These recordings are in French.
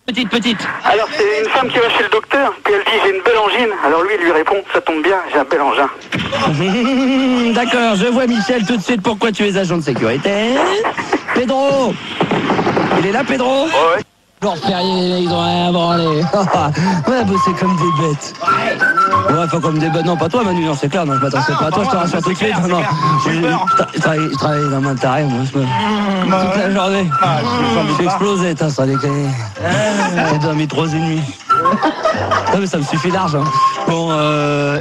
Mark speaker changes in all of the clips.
Speaker 1: Petite.
Speaker 2: Alors c'est une femme qui va chez le docteur, puis elle dit j'ai une belle angine. Alors lui il lui répond ça tombe bien, j'ai un bel engin.
Speaker 1: D'accord, je vois Michel tout de suite pourquoi tu es agent de sécurité. Pedro, il est là Pedro?
Speaker 2: Ouais.
Speaker 1: Jour férié, les mecs, ils ont rien branlé. Ouais, bosser comme des bêtes. Ouais, enfin comme des bêtes. Non, pas toi, Manu, non, c'est clair. Non, je m'attendais pas à toi, je te rassure tout de suite. Non, je travaille dans un taré, moi, toute la journée. Je suis explosé, t'as ça déconné. J'ai dormi 3 nuits. Non, mais ça me suffit large. Hein. Bon,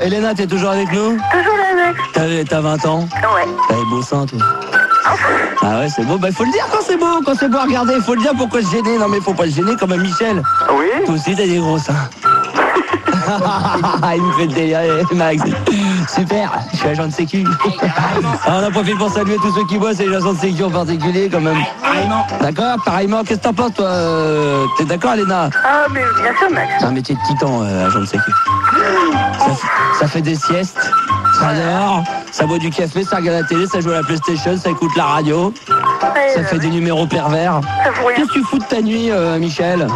Speaker 1: Elena, t'es toujours avec nous?
Speaker 3: Toujours là, mec.
Speaker 1: T'as 20 ans?
Speaker 3: Ouais.
Speaker 1: T'as des beaux seins, toi. Ah ouais, c'est beau. Bah, il faut le dire quand c'est beau à regarder. Il faut le dire, pourquoi se gêner. Non, mais faut pas se gêner comme Michel.
Speaker 2: Oui.
Speaker 1: Toi aussi, t'as des gros seins. Il me fait délirer, Max. Super, je suis agent de sécu. Alors, on en profite pour saluer tous ceux qui bossent et les agents de sécu en particulier, quand même. D'accord, pareillement. Qu'est-ce que t'en penses, toi? T'es d'accord, Léna?
Speaker 3: Ah, mais bien sûr, mec.
Speaker 1: C'est un métier de titan, agent de sécu. Ça fait des siestes, ça dort, ça boit du café, ça regarde la télé, ça joue à la PlayStation, ça écoute la radio, ça fait des numéros pervers. Qu'est-ce que tu fous de ta nuit, Michel?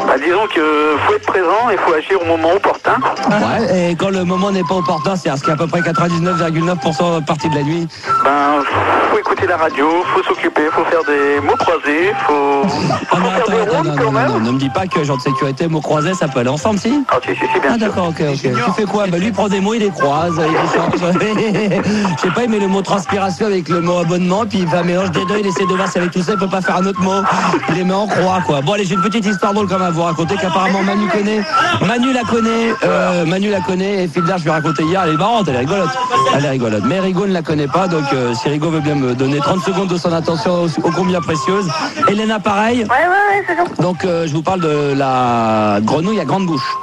Speaker 2: Bah disons que faut être présent et faut agir au moment opportun.
Speaker 1: Ouais, et quand le moment n'est pas opportun, c'est-à-dire ce qui est à peu près 99,9% partie de la nuit.
Speaker 2: Ben faut écouter la radio, faut s'occuper, faut faire des mots croisés, faut faire des rondes quand même.
Speaker 1: Non, ne me dis pas que genre de sécurité, mots croisés, ça peut aller ensemble, si?
Speaker 2: Ah si, bien sûr.
Speaker 1: D'accord, ok. Tu fais quoi? Bah lui il prend des mots, il les croise, il les change. Je sais pas, il met le mot transpiration avec le mot abonnement, puis il va mélanger des deux, il essaie de voir si avec tout ça il peut pas faire un autre mot. Il les met en croix, quoi. Bon allez, j'ai une petite histoire drôle quand même à vous raconter qu'apparemment Manu connaît. Manu la connaît, et Philbert je lui ai raconté hier, elle est marrante, elle est rigolote. Mais Rigaud ne la connaît pas, donc si Rigaud veut bien me donner 30 secondes de son attention ô combien précieuse. Elena pareil.
Speaker 3: Ouais, c'est bon.
Speaker 1: Donc je vous parle de la grenouille à grande bouche.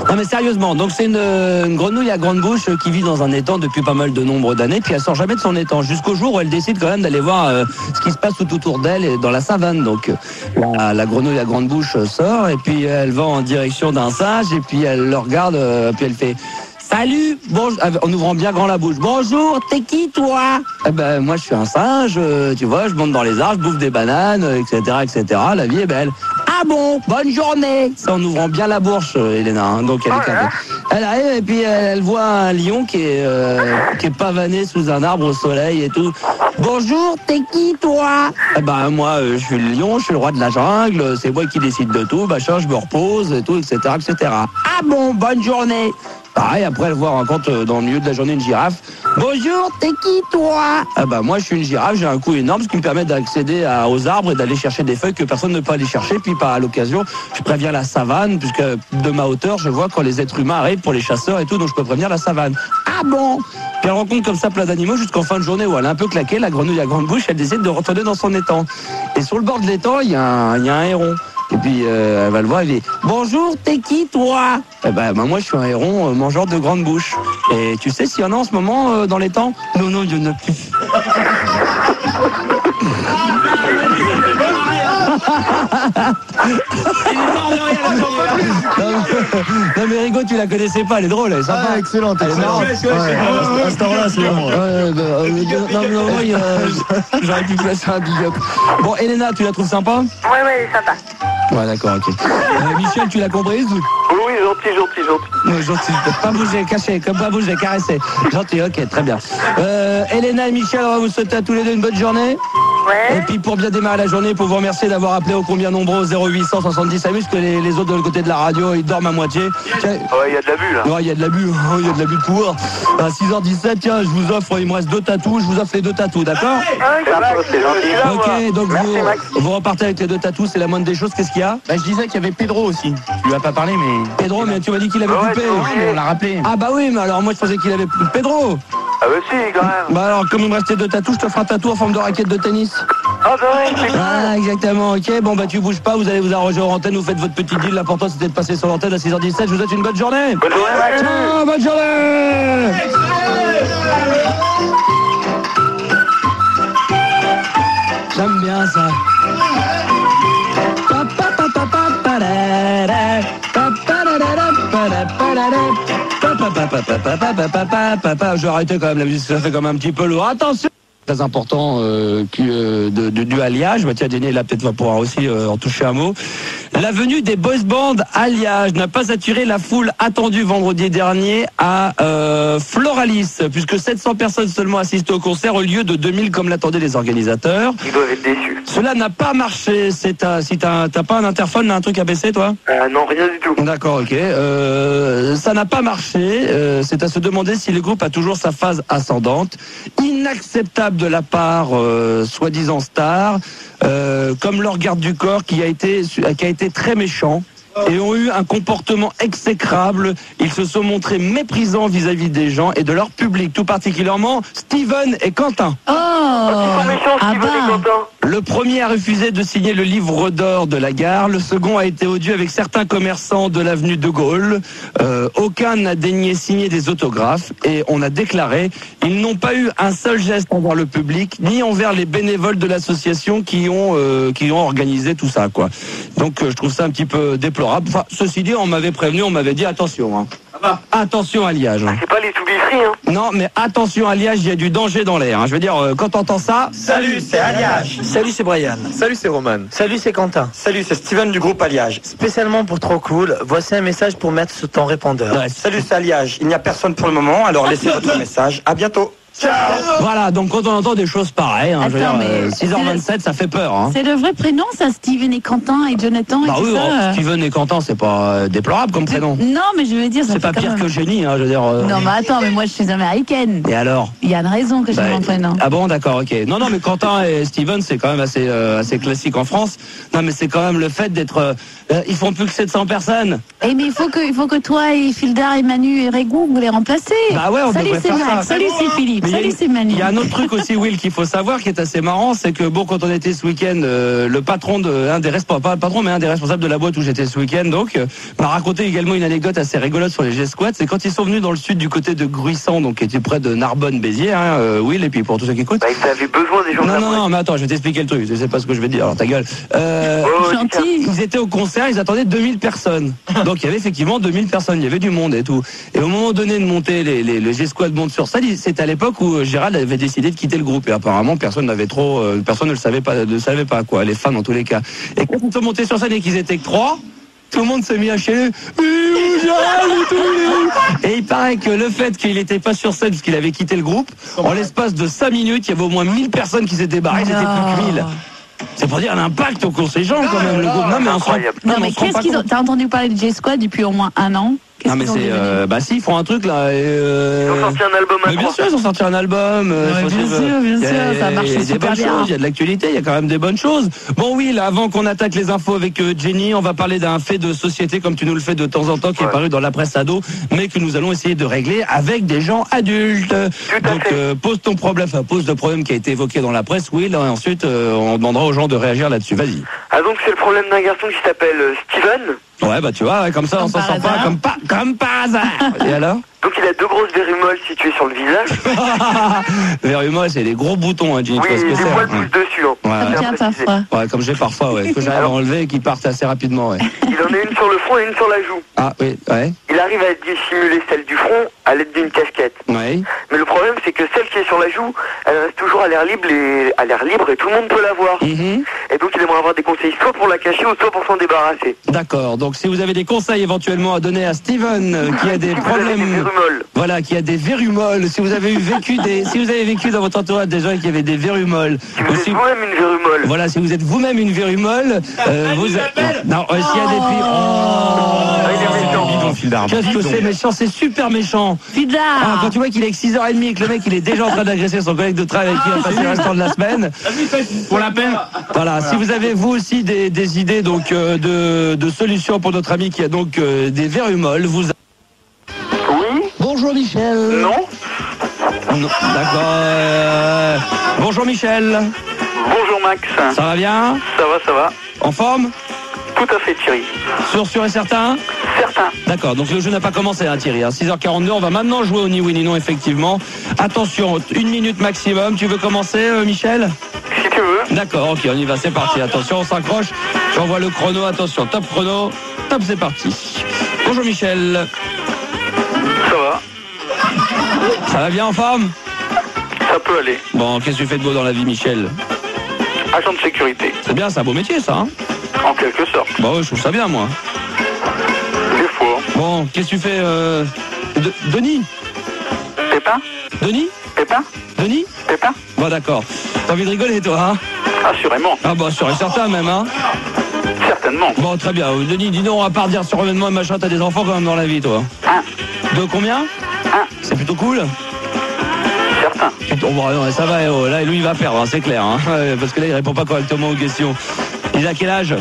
Speaker 1: Non mais sérieusement, donc c'est une grenouille à grande bouche qui vit dans un étang depuis pas mal de nombre d'années, puis elle sort jamais de son étang, jusqu'au jour où elle décide quand même d'aller voir ce qui se passe tout autour d'elle et dans la savane. Donc la grenouille à grande bouche sort, et puis elle va en direction d'un singe, et puis elle le regarde, puis elle fait... Salut, bonjour, en ouvrant bien grand la bouche. Bonjour, t'es qui toi? Eh ben moi je suis un singe, tu vois, je monte dans les arbres, je bouffe des bananes, etc. La vie est belle. Ah bon, bonne journée. C'est en ouvrant bien la bouche, Elena. Hein, donc elle est capée. Elle arrive et puis elle voit un lion qui est pavané sous un arbre au soleil et tout. Bonjour, t'es qui toi? Eh ben moi je suis le lion, je suis le roi de la jungle, c'est moi qui décide de tout, machin, je me repose et tout, etc. Ah bon, bonne journée. Pareil, après elle rencontre dans le milieu de la journée une girafe. Bonjour, t'es qui toi? Ah bah moi je suis une girafe, j'ai un cou énorme, ce qui me permet d'accéder aux arbres et d'aller chercher des feuilles que personne ne peut aller chercher. Puis par l'occasion, je préviens la savane, puisque de ma hauteur, je vois quand les êtres humains arrivent pour les chasseurs et tout, donc je peux prévenir la savane. Ah bon? Puis elle rencontre comme ça plein d'animaux jusqu'en fin de journée où elle est un peu claquée, la grenouille à grande bouche, elle décide de retourner dans son étang. Et sur le bord de l'étang, il y a un héron. Et puis elle va le voir, elle dit « Bonjour, t'es qui toi ?» Eh ben moi je suis un héron mangeur de grande bouche. Et tu sais s'il y en a en ce moment dans les temps? Non, il y en a plus. Non mais Rigaud, tu la connaissais pas, elle est drôle, elle est sympa.
Speaker 4: Ah, excellente,
Speaker 1: elle est marrante.
Speaker 4: À ce temps-là, c'est bon.
Speaker 1: J'aurais pu placer un big up. Bon, Elena, tu la trouves sympa?
Speaker 3: Ouais, sympa.
Speaker 1: Ouais, d'accord, ok. Michel, tu l'as comprise?
Speaker 2: Oui, gentil.
Speaker 1: Gentil, pas bouger, caché, comme pas bouger, caresser. Gentil, ok, très bien. Elena et Michel, on va vous souhaiter à tous les deux une bonne journée.
Speaker 3: Ouais.
Speaker 1: Et puis pour bien démarrer la journée, pour vous remercier d'avoir appelé ô combien nombreux 0800 70 amuse, que les autres de l'autre côté de la radio, ils dorment à moitié.
Speaker 2: Ouais, il y a de l'abus là.
Speaker 1: Ouais, il y a de l'abus, de pouvoir. À 6h17, tiens, je vous offre, il me reste 2 tatous, je vous offre les 2 tatous, d'accord?
Speaker 2: C'est gentil.
Speaker 1: Ok, donc
Speaker 2: Merci, Max.
Speaker 1: vous repartez avec les 2 tatous, c'est la moindre des choses. Qu'est-ce qu'il y a?
Speaker 4: Bah, je disais qu'il y avait Pedro aussi. Tu lui as pas parlé, mais...
Speaker 1: Pedro, mais tu m'as dit qu'il avait coupé.
Speaker 4: On l'a rappelé.
Speaker 1: Ah bah oui, mais alors moi je pensais qu'il avait... Pedro!
Speaker 2: Ah bah si, quand même.
Speaker 1: Bah alors, comme il me restait 2 tatous, je te ferai un tatou en forme de raquette de tennis.
Speaker 2: Ah bah ouais, c'est cool.
Speaker 1: Ah, exactement, ok. Bon bah tu bouges pas, vous allez vous arranger en antenne, vous faites votre petit deal. L'important c'était de passer sur l'antenne à 6h17. Je vous souhaite une bonne journée.
Speaker 2: Bonne journée, Max.
Speaker 1: Ciao, bonne journée. J'aime bien ça. Je vais arrêter quand même la musique, ça fait comme un petit peu lourd. Attention. très important du Alliage. Bah, tiens, Jenny, là, peut-être va pouvoir aussi en toucher un mot. La venue des boys bands Alliage n'a pas attiré la foule attendue vendredi dernier à Floralis, puisque 700 personnes seulement assistent au concert au lieu de 2000 comme l'attendaient les organisateurs.
Speaker 2: Ils doivent être déçus.
Speaker 1: Cela n'a pas marché. Si t'as pas un interphone, là, un truc à baisser, toi ?
Speaker 2: Non, rien du tout.
Speaker 1: D'accord, ok. Ça n'a pas marché. C'est à se demander si le groupe a toujours sa phase ascendante. Inacceptable de la part soi-disant star, comme leur garde du corps qui a été très méchant et ont eu un comportement exécrable. Ils se sont montrés méprisants vis-à-vis des gens et de leur public, tout particulièrement Steven et Quentin.
Speaker 3: Oh,
Speaker 2: Ils sont méchants, Steven et Quentin.
Speaker 1: Le premier a refusé de signer le livre d'or de la gare. Le second a été odieux avec certains commerçants de l'avenue de Gaulle. Aucun n'a daigné signer des autographes. Et on a déclaré, ils n'ont pas eu un seul geste envers le public, ni envers les bénévoles de l'association qui ont organisé tout ça, quoi. Donc je trouve ça un petit peu déplorable. Enfin, ceci dit, on m'avait prévenu, on m'avait dit attention. Hein. Attention Alliage.
Speaker 2: C'est pas les tout-free, hein.
Speaker 1: Non, mais attention Alliage, il y a du danger dans l'air. Hein. Je veux dire, quand t'entends ça...
Speaker 5: Salut, c'est Alliage.
Speaker 6: Salut, c'est Brian.
Speaker 5: Salut, c'est Roman.
Speaker 6: Salut, c'est Quentin.
Speaker 5: Salut, c'est Steven du groupe Alliage.
Speaker 6: Spécialement pour Trop Cool, voici un message pour mettre sur ton répondeur.
Speaker 1: Ouais.
Speaker 5: Salut, c'est Alliage. Il n'y a personne pour le moment, alors laissez votre message. À bientôt. Ciao.
Speaker 1: Voilà, donc quand on entend des choses pareilles, hein, je veux
Speaker 3: Attends,
Speaker 1: dire,
Speaker 3: mais
Speaker 1: 6h27, ça fait peur. Hein.
Speaker 3: C'est le vrai prénom, ça, Steven et Quentin et Jonathan et
Speaker 1: Bah
Speaker 3: tout
Speaker 1: oui,
Speaker 3: ça.
Speaker 1: Steven et Quentin, c'est pas déplorable comme prénom.
Speaker 3: Non, mais je veux dire, ça
Speaker 1: C'est
Speaker 3: fait
Speaker 1: pas
Speaker 3: quand
Speaker 1: pire
Speaker 3: même-
Speaker 1: que Génie, hein, je veux dire.
Speaker 3: Non, mais attends, mais moi je suis américaine.
Speaker 1: Et alors
Speaker 3: Il y a une raison que j'ai
Speaker 1: Bah,
Speaker 3: mon prénom.
Speaker 1: Ah bon, d'accord, ok. Non, mais Quentin et Steven, c'est quand même assez classique en France. Non, mais c'est quand même le fait d'être... ils font plus que 700 personnes.
Speaker 3: Eh, mais il faut que toi et Fildar et Manu et Régou, vous les remplacez.
Speaker 1: Bah ouais, on
Speaker 3: Salut,
Speaker 1: devrait
Speaker 3: c'est
Speaker 1: faire
Speaker 3: Max.
Speaker 1: ça.
Speaker 3: Salut, c'est Philippe.
Speaker 1: Mais il y a
Speaker 3: Salut,
Speaker 1: une-
Speaker 3: c'est Manu.
Speaker 1: Il y a un autre truc aussi, Will, qu'il faut savoir, qui est assez marrant, c'est que bon, quand on était ce week-end, le patron un des responsables de la boîte où j'étais ce week-end, donc, m'a raconté également une anecdote assez rigolote sur les G-Squats. C'est quand ils sont venus dans le sud du côté de Gruissant, donc qui était près de Narbonne-Béziers, hein, Will, et puis pour tous ceux qui écoutent.
Speaker 2: Bah, ils avaient besoin des gens de la boîte.
Speaker 1: Non, mais attends, je vais t'expliquer le truc. Je sais pas ce que je vais te dire, alors ta gueule.
Speaker 3: Gentil.
Speaker 1: Ils étaient au concert, ils attendaient 2000 personnes. Donc il y avait effectivement 2000 personnes, il y avait du monde et tout. Et au moment donné de monter, le G-Squad monte sur scène, c'était à l'époque où Gérald avait décidé de quitter le groupe. Et apparemment, personne ne le savait pas, quoi, les fans en tous les cas. Et quand ils sont montés sur scène et qu'ils étaient que 3, tout le monde s'est mis à chialer. Et il paraît que le fait qu'il n'était pas sur scène parce qu'il avait quitté le groupe, en l'espace de 5 minutes, il y avait au moins 1000 personnes qui s'étaient barrées, c'était plus que 1000. C'est pour dire l'impact au cours ces gens quand même, le groupe. Non, mais on se rend,
Speaker 2: incroyable.
Speaker 3: Non,
Speaker 1: mais
Speaker 3: mais
Speaker 1: on se rend
Speaker 3: qu'est-ce
Speaker 1: pas
Speaker 3: qu'ils ont.
Speaker 1: compte.
Speaker 3: T'as entendu parler de J-Squad depuis au moins un an? Qu'est-ce
Speaker 1: Non, mais
Speaker 3: qu'ils ont
Speaker 1: c'est.
Speaker 3: devenu
Speaker 1: Bah si, ils font un truc là.
Speaker 2: Ils ont sorti un album à
Speaker 1: Mais bien
Speaker 2: trois.
Speaker 1: sûr, ils ont sorti un album.
Speaker 3: Ouais, bien sûr, ça a marché
Speaker 1: Il y a des
Speaker 3: super
Speaker 1: bonnes
Speaker 3: bien.
Speaker 1: choses, il y a de l'actualité, il y a quand même des bonnes choses. Bon, oui, là, avant qu'on attaque les infos avec Jenny, on va parler d'un fait de société, comme tu nous le fais de temps en temps, qui est paru dans la presse ado, mais que nous allons essayer de régler avec des gens adultes. Donc, pose ton problème, pose le problème qui a été évoqué dans la presse, oui, là, et ensuite, on demandera aux gens de réagir là-dessus. Vas-y.
Speaker 2: Ah, donc c'est le problème d'un garçon qui s'appelle Steven.
Speaker 1: Ouais, bah tu vois, ouais, comme ça, on
Speaker 3: Comme
Speaker 1: s'en
Speaker 3: par
Speaker 1: sort pas,
Speaker 3: hasard.
Speaker 1: comme par hasard. Et alors?
Speaker 2: Donc il a 2 grosses verrues molles situées sur le visage.
Speaker 1: Verrumolle, c'est des gros boutons, hein, Jenny,
Speaker 2: Oui,
Speaker 1: tu vois ce que
Speaker 2: des
Speaker 1: c'est.
Speaker 2: poils
Speaker 1: hein.
Speaker 2: poussent dessus. Hein.
Speaker 1: Ouais,
Speaker 3: Comme
Speaker 1: ouais.
Speaker 3: tiens,
Speaker 2: précisé.
Speaker 3: parfois.
Speaker 1: Ouais, comme j'ai parfois, ouais, que j'arrive à
Speaker 2: Alors-
Speaker 1: enlever et qui partent assez rapidement, ouais.
Speaker 2: Il en a une sur le front et une sur la joue.
Speaker 1: Ah, oui, ouais,
Speaker 2: Il arrive à dissimuler celle du front à l'aide d'une casquette.
Speaker 1: ouais.
Speaker 2: Mais le problème, c'est que celle qui est sur la joue, elle reste toujours à l'air libre et tout le monde peut la voir.
Speaker 1: Mhm.
Speaker 2: Et donc il aimerait avoir des conseils soit pour la cacher ou soit pour s'en débarrasser.
Speaker 1: D'accord, donc si vous avez des conseils éventuellement à donner à Steven, qui a des
Speaker 2: Si vous avez des
Speaker 1: problèmes,
Speaker 2: verrues molles.
Speaker 1: voilà, qui a des verrues molles, si vous avez vécu dans votre entourage des gens qui avaient des verrues molles,
Speaker 2: Si vous
Speaker 1: ou
Speaker 2: êtes
Speaker 1: si-
Speaker 2: vous-même une verrue molle.
Speaker 1: voilà, si vous êtes vous-même une verrue molle, s'il y a des filles,
Speaker 2: il est méchant.
Speaker 5: Bidon, fil d'arbre.
Speaker 1: qu'est-ce que c'est méchant, c'est super méchant. Ah,
Speaker 3: Fidar.
Speaker 1: quand tu vois qu'il est que 6h30 et que le mec il est déjà en train d'agresser son collègue de travail avec qui il va passer le restant de la semaine.
Speaker 5: Pour la peine.
Speaker 1: Voilà, si vous avez vous aussi des idées donc de solutions pour notre ami qui a donc des verrues molles, vous.
Speaker 2: Oui.
Speaker 1: Bonjour Michel.
Speaker 2: Non.
Speaker 1: Non, d'accord. Bonjour Michel.
Speaker 2: Bonjour Max.
Speaker 1: Ça va bien?
Speaker 2: Ça va.
Speaker 1: En forme?
Speaker 2: Tout à fait Thierry.
Speaker 1: Sûr et certain?
Speaker 2: Certain.
Speaker 1: D'accord, donc le jeu n'a pas commencé, hein, Thierry. 6h42, on va maintenant jouer au ni oui ni non, effectivement. Attention, 1 minute maximum. Tu veux commencer, Michel?
Speaker 2: Si tu veux.
Speaker 1: D'accord, ok, on y va, c'est parti. Attention, on s'accroche. J'envoie le chrono, attention, top chrono. Top, c'est parti. Bonjour Michel.
Speaker 2: Ça va.
Speaker 1: Ça va bien en forme?
Speaker 2: Ça peut aller.
Speaker 1: Bon, qu'est-ce que tu fais de beau dans la vie, Michel?
Speaker 2: Agent de sécurité.
Speaker 1: C'est bien, c'est un beau métier, ça, hein?
Speaker 2: En quelque sorte.
Speaker 1: Bah ouais, je trouve ça bien, moi.
Speaker 2: Des fois.
Speaker 1: Bon, qu'est-ce que tu fais, Denis?
Speaker 2: Pépin?
Speaker 1: Denis?
Speaker 2: Pépin?
Speaker 1: Denis?
Speaker 2: Pépin?
Speaker 1: Bon, d'accord. T'as envie de rigoler, toi, hein?
Speaker 2: Assurément.
Speaker 1: Ah bah, sûr et certain, même, hein?
Speaker 2: Certainement.
Speaker 1: Bon, très bien. Denis, dis donc, à part dire sur événement et machin, t'as des enfants quand même dans la vie, toi? De combien? C'est plutôt cool?
Speaker 2: Certain.
Speaker 1: Bon, non, ça va, là, lui, il va perdre, hein, c'est clair, hein, parce que là, il répond pas correctement aux questions. Il a quel âge?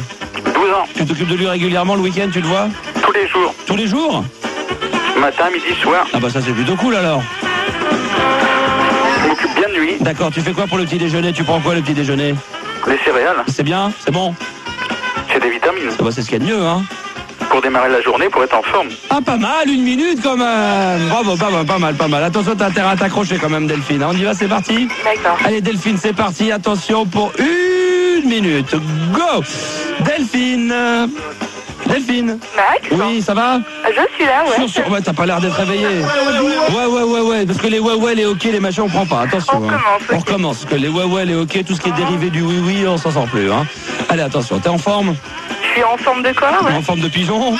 Speaker 2: 12 ans.
Speaker 1: Tu t'occupes de lui régulièrement le week-end, tu le vois?
Speaker 2: Tous les jours.
Speaker 1: Tous les jours?
Speaker 2: Matin, midi, soir.
Speaker 1: Ah bah ça, c'est plutôt cool, alors.
Speaker 2: Je m'occupe bien de lui.
Speaker 1: D'accord, tu fais quoi pour le petit déjeuner? Tu prends quoi le petit déjeuner?
Speaker 2: Les céréales.
Speaker 1: C'est bien? C'est bon?
Speaker 2: C'est des vitamines.
Speaker 1: Ah bah c'est ce qu'il y a de mieux, hein.
Speaker 2: Pour démarrer la journée, pour être en forme.
Speaker 1: Ah, pas mal, 1 minute quand même. Bravo, pas mal. Attention, t'as intérêt à t'accrocher quand même, Delphine. On y va, c'est parti?
Speaker 3: D'accord.
Speaker 1: Allez, Delphine, c'est parti. Attention pour 1 minute. Go! Delphine. Delphine.
Speaker 3: Max?
Speaker 1: Oui, ça va?
Speaker 3: Je suis là, ouais.
Speaker 1: Sûr. Ouais, t'as pas l'air d'être réveillé. Ouais. Parce que les ouais, les ok, les machins, on prend pas. Attention. On recommence. Parce que les ouais, les ok, tout ce qui est dérivé du oui, on s'en sort plus. Hein. Allez, attention. T'es en forme?
Speaker 3: Je suis en forme de quoi, ouais?
Speaker 1: En forme de pigeon?
Speaker 3: Non.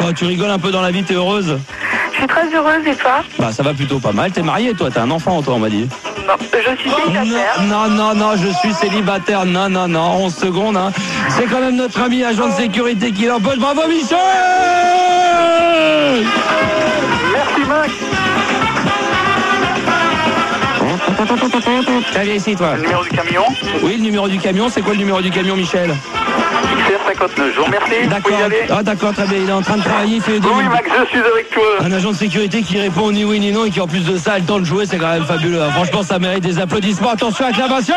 Speaker 1: Oh, tu rigoles un peu dans la vie, t'es heureuse?
Speaker 3: Je suis très heureuse, et toi?
Speaker 1: Bah, ça va plutôt pas mal. T'es mariée, toi? T'as un enfant, toi, on m'a dit.
Speaker 3: Non, je suis célibataire.
Speaker 1: Non, je suis célibataire. Non, 11 secondes. Hein. C'est quand même notre ami agent de sécurité qui l'empoche. Bravo, Michel!
Speaker 2: Merci, Max.
Speaker 1: Allez, ici, toi.
Speaker 2: Le numéro du camion?
Speaker 1: Oui, le numéro du camion. C'est quoi le numéro du camion, Michel?
Speaker 2: XR59. Je vous remercie.
Speaker 1: D'accord.
Speaker 2: Vous y allez?
Speaker 1: Ah, d'accord, très bien. Il est en train de travailler. Il fait des...
Speaker 2: Oui, Max, je suis avec toi.
Speaker 1: Un agent de sécurité qui répond ni oui ni non et qui en plus de ça a le temps de jouer, c'est quand même fabuleux. Franchement, ça mérite des applaudissements. Attention, acclamation.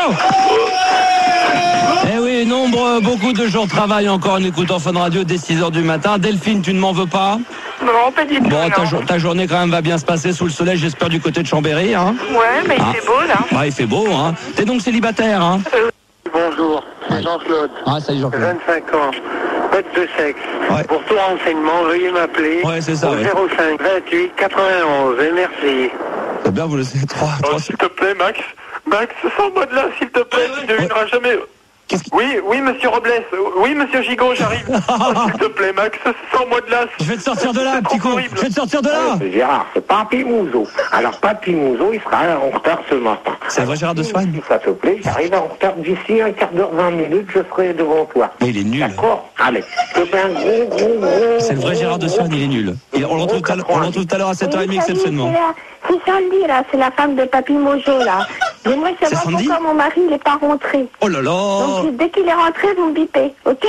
Speaker 1: Eh oui, beaucoup de gens travaillent encore en écoutant Fun Radio dès 6h du matin. Delphine, tu ne m'en veux pas?
Speaker 3: Non, pas du tout.
Speaker 1: Bon,
Speaker 3: non.
Speaker 1: ta journée quand même va bien se passer sous le soleil, j'espère, du côté de Chambéry. Hein.
Speaker 3: Ouais, mais il fait beau, là.
Speaker 1: Bah, il fait beau, hein. T'es donc célibataire, hein?
Speaker 7: Bonjour, c'est Jean-Claude.
Speaker 1: Ah, salut Jean-Claude.
Speaker 7: 25 ans, pote de sexe.
Speaker 1: Ouais.
Speaker 7: Pour tout renseignement, veuillez m'appeler
Speaker 1: Ouais, c'est ça,
Speaker 7: au
Speaker 1: ouais.
Speaker 7: 05 28 91. Et merci.
Speaker 1: C'est bien, vous le savez, 3.
Speaker 2: S'il te plaît, Max. Max, sors-moi de là, s'il te plaît. Tu ne devineras jamais. Oui, monsieur Robles. Oui, monsieur Gigot, j'arrive. S'il te plaît, Max, sors-moi de là.
Speaker 1: Je vais te sortir de là, petit con. Je vais te sortir de là.
Speaker 7: Gérard, c'est Papy Mouzo. Alors, Papy Mouzo, il sera en retard ce matin.
Speaker 1: C'est vrai, Gérard de Soigne?
Speaker 7: Si ça te plaît, j'arrive en retard d'ici un quart d'heure, 20 minutes, je serai devant toi.
Speaker 1: Mais il est nul.
Speaker 7: D'accord? Allez, je te fais un gros.
Speaker 1: C'est le vrai Gérard de Soigne, il est nul. On le retrouve tout à l'heure à 7h30 exceptionnellement.
Speaker 3: C'est Sandy, là. C'est la femme de Papy Mojo, là. J'aimerais savoir
Speaker 1: Sandy
Speaker 3: pourquoi mon mari n'est pas rentré.
Speaker 1: Oh là là.
Speaker 3: Donc, dès qu'il est rentré, vous me bipez, ok?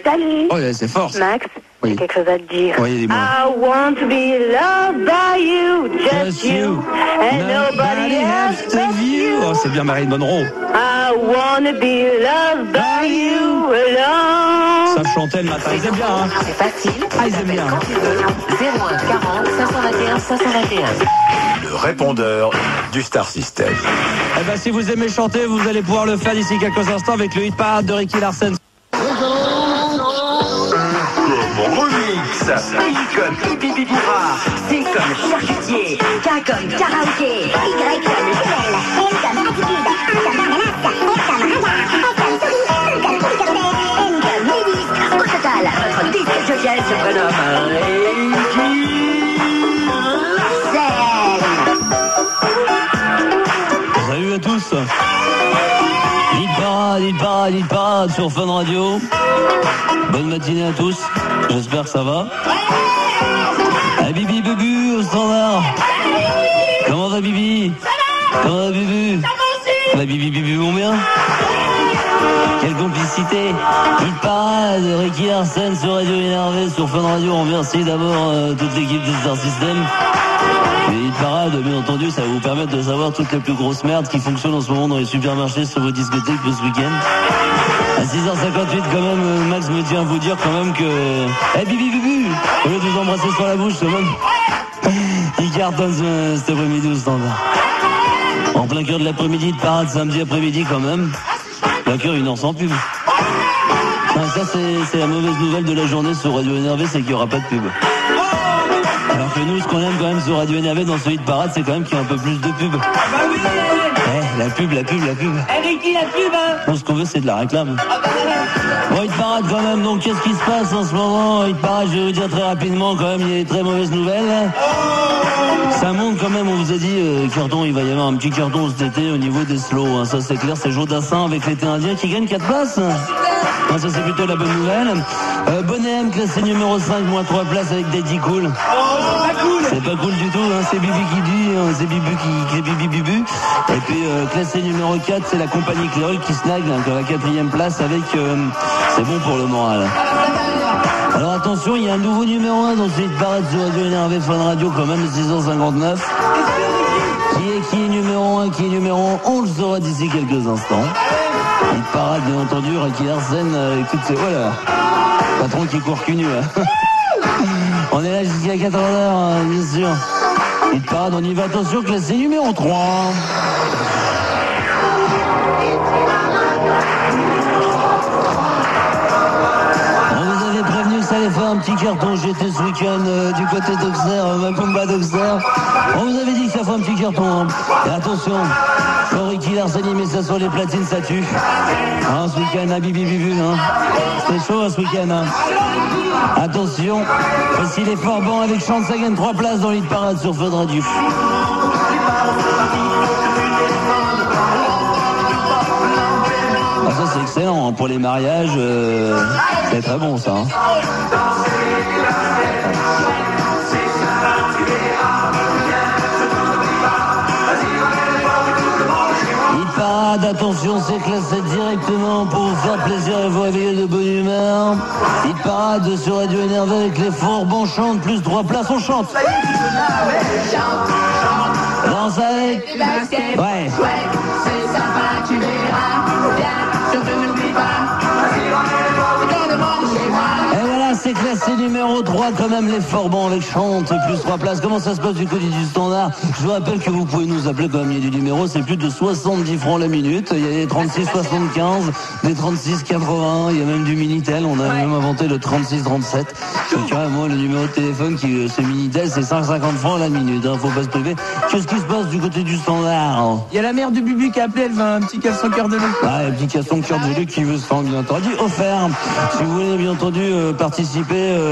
Speaker 3: Salut.
Speaker 1: Oh, c'est fort.
Speaker 3: Max,
Speaker 1: Oui.
Speaker 3: j'ai quelque chose à te dire.
Speaker 1: Oui, dis-moi.
Speaker 3: I want to be loved by you, just you, and nobody else but you.
Speaker 1: Oh, c'est bien Marilyn Monroe.
Speaker 3: I want to be loved by you alone.
Speaker 1: Ça chantait le matin. Ils aiment bien, hein.
Speaker 8: C'est facile.
Speaker 1: Ah, ils aiment bien.
Speaker 8: Quand tu veux. 01 40 521 521.
Speaker 9: Le répondeur du Star System.
Speaker 1: Eh ben, si vous aimez chanter, vous allez pouvoir le faire d'ici quelques instants avec le hit parade de Ricky Larson.
Speaker 9: Comme remix. P comme Pipipipira.
Speaker 8: C comme charcutier. K comme karaoké. Y comme L. M comme attitude. A comme ananas. S comme radar. S comme souris. E comme hélicoptère. N comme nudiste. Au total, votre disque jockey se prénomme Ricky Larson.
Speaker 1: Salut à tous. Hit parade sur Fun Radio. Bonne matinée à tous. J'espère que ça va. Ah, Bibi Bubu au standard. Comment va Bibi? Comment va Bubu? Bah Bibi Bubu mon bien. Quelle complicité. Hit parade, Ricky Larson sur Radio Énervé, sur Fun Radio. On remercie d'abord toute l'équipe du Star System. Les hit parades, bien entendu, ça va vous permettre de savoir toutes les plus grosses merdes qui fonctionnent en ce moment dans les supermarchés sur vos discothèques de ce week-end. À 6h58 quand même, Max me tient à vous dire quand même que... Eh Bibi Bubu, au lieu de vous embrasser sur la bouche, quand même, il cartonne cet après-midi au standard. En plein cœur de l'après-midi de parade, samedi après-midi quand même. Plein cœur, 1 heure sans pub. Ah, ça c'est la mauvaise nouvelle de la journée sur Radio Énervé, c'est qu'il n'y aura pas de pub. Alors que nous, ce qu'on aime quand même sur Radio Énervé dans ce hit parade, c'est quand même qu'il y a un peu plus de pub.
Speaker 3: Ah bah oui.
Speaker 1: La pub.
Speaker 3: Ricky, la pub, hein.
Speaker 1: Non, ce qu'on veut, c'est de la réclame. Bon, hit parade quand même, donc qu'est-ce qui se passe en ce moment? Hit parade, je vais vous dire très rapidement, quand même, il y a des très mauvaises nouvelles. Ça monte quand même, on vous a dit, carton, il va y avoir un petit carton cet été au niveau des slows. Hein. Ça, c'est clair, c'est Jodassin avec l'été indien qui gagne 4 places. Ah, ça, c'est plutôt la bonne nouvelle. Bonnet M, classé numéro 5, moins 3 places avec Daddy Cool. C'est pas cool du tout, hein. C'est Bibi qui dit, hein. C'est Bibi Bibu. Et puis, classé numéro 4, c'est la compagnie Cléole qui snag, hein, sur la 4e place avec, c'est bon pour le moral. Alors attention, il y a un nouveau numéro 1 dans ce hit parade sur Radio Énervé Fun Radio quand même, 6h59. Qui est numéro 1, qui est numéro 1, on le saura d'ici quelques instants. Hit parade, bien entendu, Ricky Arsène, écoute, c'est voilà. Patron qui court cul nu, hein. On est là jusqu'à 4h, bien sûr. Hit parade, on y va, attention, classé numéro 3. Ça allait faire un petit carton, j'étais ce week-end du côté d'Auxerre, Macumba d'Auxerre. On vous avait dit que ça ferait un petit carton. Hein. Et attention, quand Ricky Larsen met ça sur les platines, ça tue. Hein, ce week-end, à Bibi Bibu. Hein. C'était chaud ce week-end. Hein. Attention, voici les Forbans avec Chante, ça gagne 3 places dans l'hit parade sur Fun Radio. Ah, ça c'est excellent, hein. Pour les mariages, c'est très bon ça. Hein. Hit parade, attention, c'est classé directement pour vous faire plaisir et vous réveiller de bonne humeur. Hit parade sur Radio Énervé avec les Forbans chante, plus 3 places, on chante. Danse avec. Ouais.
Speaker 3: C'est sympa, tu verras. Viens, surtout n'oublie pas.
Speaker 1: Et voilà, c'est classé numéro 3 quand même, les Forbans avec Chante, plus 3 places. Comment ça se passe du côté du standard? Je vous rappelle que vous pouvez nous appeler quand même, il y a du numéro, c'est plus de 70 francs la minute. Il y a des 36,75, des 36,80, il y a même du Minitel, on a même inventé le 36,37. Donc carrément, le numéro de téléphone qui c'est Minitel, c'est 5,50 francs la minute, hein, faut pas se priver. Qu'est-ce qui se passe du côté du standard?
Speaker 4: Il y a la mère du Bubu qui a appelé, elle veut un petit casson cœur de loup.
Speaker 1: Ah, un petit casson cœur de loup qui veut se faire bien entendu offert. Si vous voulez bien entendu participer,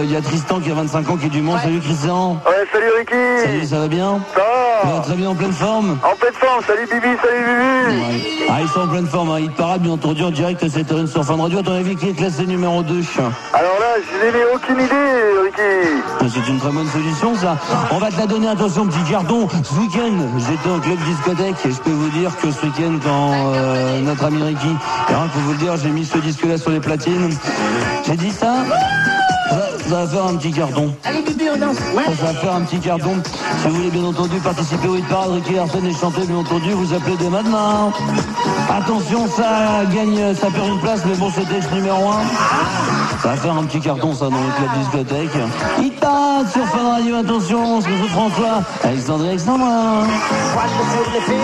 Speaker 1: il y a Tristan qui a 25 ans qui est du Mans. Salut Christian.
Speaker 2: Ouais, salut Ricky.
Speaker 1: Salut, ça va bien?
Speaker 2: Ça va.
Speaker 1: Très bien, en pleine forme.
Speaker 2: En pleine forme, salut Bibi, salut Bibi.
Speaker 1: Ouais. Ah, ils sont en pleine forme, hein. Hit parade bien entendu en direct à 7h sur Fun Radio. À ton avis, qui est classé numéro 2?
Speaker 2: Alors là, je n'ai aucune idée, Ricky.
Speaker 1: C'est une très bonne solution ça. On va te la donner, attention, petit carton. Ce week-end, j'étais au club discothèque et je peux vous dire que ce week-end, quand notre ami Ricky, rien que vous le dire, j'ai mis ce disque-là sur les platines. J'ai dit ça. Ça va faire un petit carton.
Speaker 3: Allez, Bibi, on danse. Ouais.
Speaker 1: Ça va faire un petit carton. Si vous voulez bien entendu participer au hit parade, Ricky Larsen et chanter, bien entendu, vous appelez dès maintenant. Attention, ça gagne, ça perd une place, mais bon, c'était ce numéro 1. Ça va faire un petit carton, ça, dans le club discothèque. Hit parade sur Fun Radio, attention, c'est François, Alexandre.
Speaker 3: Sur les filles.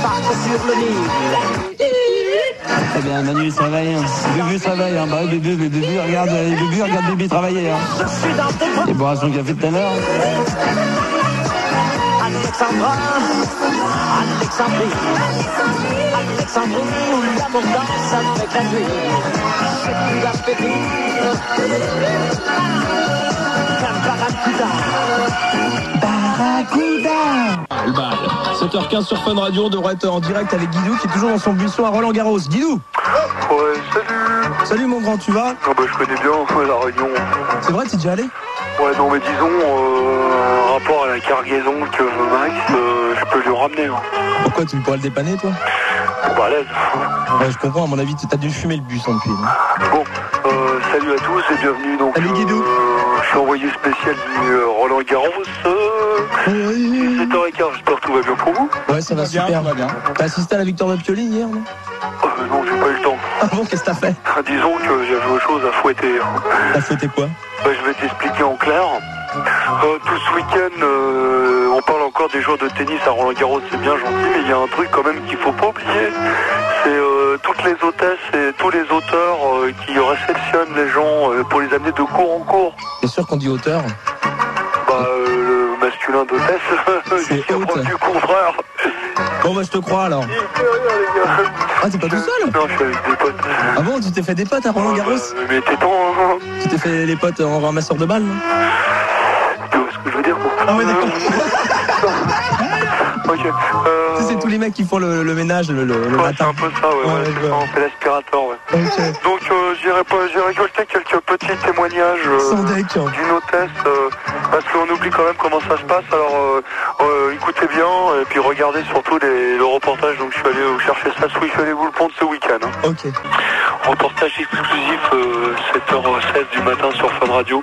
Speaker 3: Parte sur le Nil.
Speaker 1: Eh bien, Manu, ça va, hein. Bubu, ça va, hein. Bah, Bubu, regarde Bibi travailler, hein.
Speaker 3: Je suis dans tes bras.
Speaker 1: Il boira son café tout à l'heure.
Speaker 3: Alexandra, Alexandrie, où l'amour danse avec la nuit. C'est plus l'appétit qu'un barracuda.
Speaker 4: Le bal. 7h15 sur Fun Radio, on devrait être en direct avec Guidou qui est toujours dans son buisson à Roland-Garros. Guidou.
Speaker 2: Ouais, salut.
Speaker 4: Salut mon grand, tu vas?
Speaker 2: Ah bah je connais bien la Réunion.
Speaker 4: C'est vrai, t'es déjà allé?
Speaker 2: Ouais, non mais disons, rapport à la cargaison que Max, je peux lui ramener. Hein.
Speaker 4: Pourquoi tu pourrais le dépanner toi?
Speaker 2: Bah l'aise.
Speaker 4: Ouais, je comprends, à mon avis, t'as dû fumer le bus en depuis.
Speaker 2: Bon, salut à tous et bienvenue donc.
Speaker 4: Salut Guidou.
Speaker 2: Je suis envoyé spécial du Roland Garros. 7h15, j'espère que tout va bien pour vous.
Speaker 4: Ouais, ça va super. Va bien. T'as assisté à la victoire de Pioli hier, non?
Speaker 2: Non, j'ai pas eu le temps.
Speaker 4: Ah bon, qu'est-ce que t'as fait?
Speaker 2: Disons que j'avais autre chose à fouetter.
Speaker 4: T'as fouetté quoi?
Speaker 2: Bah, je vais t'expliquer en clair. Tout ce week-end, on parle encore des joueurs de tennis à Roland Garros, c'est bien gentil, mais il y a un truc quand même qu'il faut pas oublier. C'est toute les hôtesses et tous les auteurs qui réceptionnent les gens pour les amener de cours en cours.
Speaker 4: C'est sûr qu'on dit auteur.
Speaker 2: Le masculin d'hôtesse,
Speaker 4: C'est
Speaker 2: qui
Speaker 4: haute.
Speaker 2: apprend du contraire.
Speaker 4: Bon, bah, je te crois alors. Ah, t'es pas tout seul?
Speaker 2: Non, je suis avec des potes.
Speaker 4: Ah bon, tu t'es fait des potes à Roland Garros?
Speaker 2: Mais t'es temps, hein.
Speaker 4: Tu t'es fait les potes en ramasseur de balles, non?
Speaker 2: Tu vois ce que je veux dire, quoi.
Speaker 4: Ah ouais, d'accord.
Speaker 2: Ok.
Speaker 4: Tu sais, c'est tous les mecs qui font le ménage le
Speaker 2: Ouais, c'est
Speaker 4: matin.
Speaker 2: un peu ça, ouais.
Speaker 4: Ouais,
Speaker 2: C'est
Speaker 4: je
Speaker 2: ça,
Speaker 4: vois.
Speaker 2: on fait l'aspirateur, ouais.
Speaker 4: Ok.
Speaker 2: Donc j'ai récolté quelques petits témoignages
Speaker 4: Sans deck.
Speaker 2: d'une hôtesse parce qu'on oublie quand même comment ça se passe. Alors écoutez bien et puis regardez surtout le reportage. Donc je suis allé chercher ça je suis allé vous le pondre ce week-end. Hein.
Speaker 4: Ok.
Speaker 2: Reportage exclusif 7h16 du matin sur Fun Radio.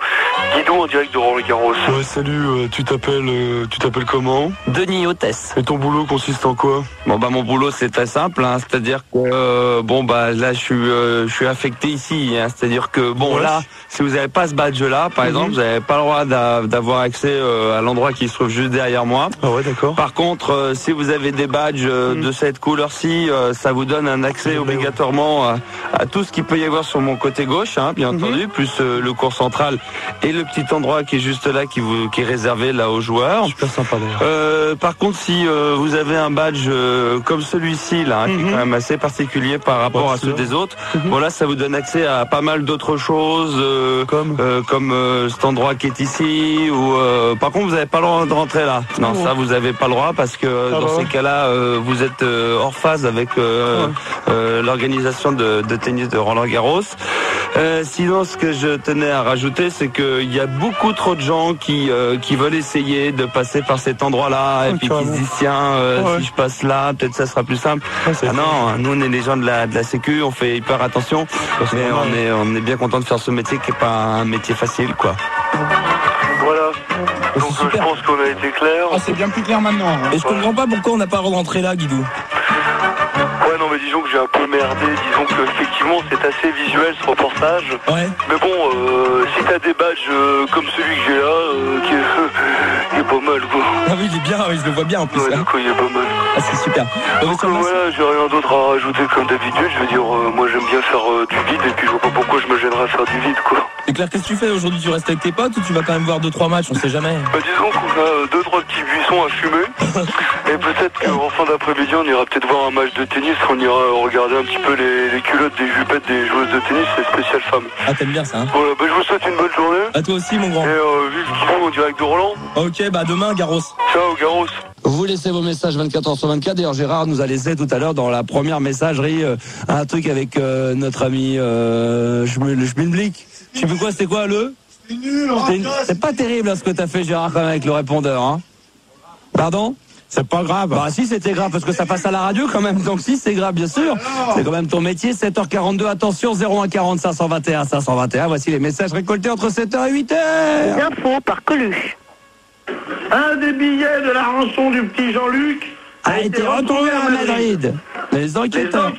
Speaker 2: Guido en direct de Roland Garros.
Speaker 10: Ouais, salut, tu t'appelles comment?
Speaker 1: Denis Hôtesse.
Speaker 10: Et ton boulot consiste en quoi?
Speaker 1: Bon bah mon boulot c'est très simple, hein, c'est-à-dire que bon bah là je suis affecté ici, hein, c'est-à-dire que bon
Speaker 10: Ouais.
Speaker 1: là si vous n'avez pas ce badge-là, par exemple, vous n'avez pas le droit d'avoir accès à l'endroit qui se trouve juste derrière moi.
Speaker 10: Ah ouais, d'accord.
Speaker 1: Par contre, si vous avez des badges de cette couleur-ci, ça vous donne un accès obligatoirement à tout ce qu'il peut y avoir sur mon côté gauche, hein, bien entendu, plus le cours central et le petit endroit qui est juste là, qui est réservé là aux joueurs.
Speaker 10: Super sympa d'ailleurs.
Speaker 1: Par contre, si vous avez un badge comme celui-ci là, hein, qui est quand même assez particulier par rapport à ceux des autres, voilà, ça vous donne accès à pas mal d'autres choses, comme cet endroit qui est ici. Ou par contre, vous n'avez pas le droit de rentrer là. Non, ça vous avez pas le droit parce que dans ces cas-là, vous êtes hors phase avec l'organisation de tennis de Roland Garros. Sinon, ce que je tenais à rajouter, c'est qu'il y a beaucoup trop de gens qui veulent essayer de passer par cet endroit-là et puis qui se disent tiens, si je passe là, peut-être ça sera plus simple. Ah non, nous on est les gens de la Sécu, on fait hyper attention, mais on est bien content de faire ce métier qui est pas un métier facile, quoi.
Speaker 2: Voilà. Donc je pense qu'on a été clair.
Speaker 4: Ah, c'est bien plus clair maintenant. Et je comprends pas pourquoi on n'a pas rentré là, Guidou.
Speaker 2: Ouais, non, mais disons que j'ai un peu merdé. Disons que effectivement c'est assez visuel ce reportage.
Speaker 4: Ouais.
Speaker 2: Mais bon, si t'as des badges comme celui que j'ai là, qui est pas mal, quoi.
Speaker 4: Ah oui, il est bien, oui, je le vois bien en plus.
Speaker 2: Ouais,
Speaker 4: Hein.
Speaker 2: donc il est pas mal.
Speaker 4: Ah, c'est super.
Speaker 2: Donc voilà, j'ai rien d'autre à rajouter comme d'habitude. Je veux dire, moi j'aime bien faire du vide et puis je vois pas pourquoi je me gênerais à faire du vide, quoi.
Speaker 4: Et Claire, qu'est-ce que tu fais aujourd'hui? Tu restes avec tes potes ou tu vas quand même voir 2-3 matchs? On sait jamais.
Speaker 2: Bah disons qu'on a 2-3 petits buissons à fumer. Et peut-être qu'en fin d'après-midi on ira peut-être voir un match de tennis. On ira regarder un petit peu les culottes des jupettes des joueuses de tennis. C'est spécial femmes.
Speaker 4: Ah, t'aimes bien ça, hein?
Speaker 2: Voilà, bah je vous souhaite une bonne journée.
Speaker 4: À toi aussi, mon grand.
Speaker 2: Et vive Guido en direct de Roland.
Speaker 4: Ok, bah demain, Garros.
Speaker 2: Ciao Garros.
Speaker 1: Vous laissez vos messages 24h/24. D'ailleurs, Gérard nous a laissé tout à l'heure dans la première messagerie un truc avec notre ami Schmilblick. Je sais plus quoi, c'était quoi le? C'est pas terrible là, ce que t'as fait, Gérard, quand même, avec le répondeur. Hein. Pardon? C'est pas grave. Bah si, c'était grave parce que ça passe à la radio quand même. Donc si, c'est grave, bien sûr. C'est quand même ton métier. 7h42. Attention, 01 40 521 521. Voici les messages récoltés entre 7h et 8h.
Speaker 3: Les infos par Coluche.
Speaker 7: Un des billets de la rançon du petit Jean-Luc
Speaker 1: A été retrouvé à Madrid. Les enquêteurs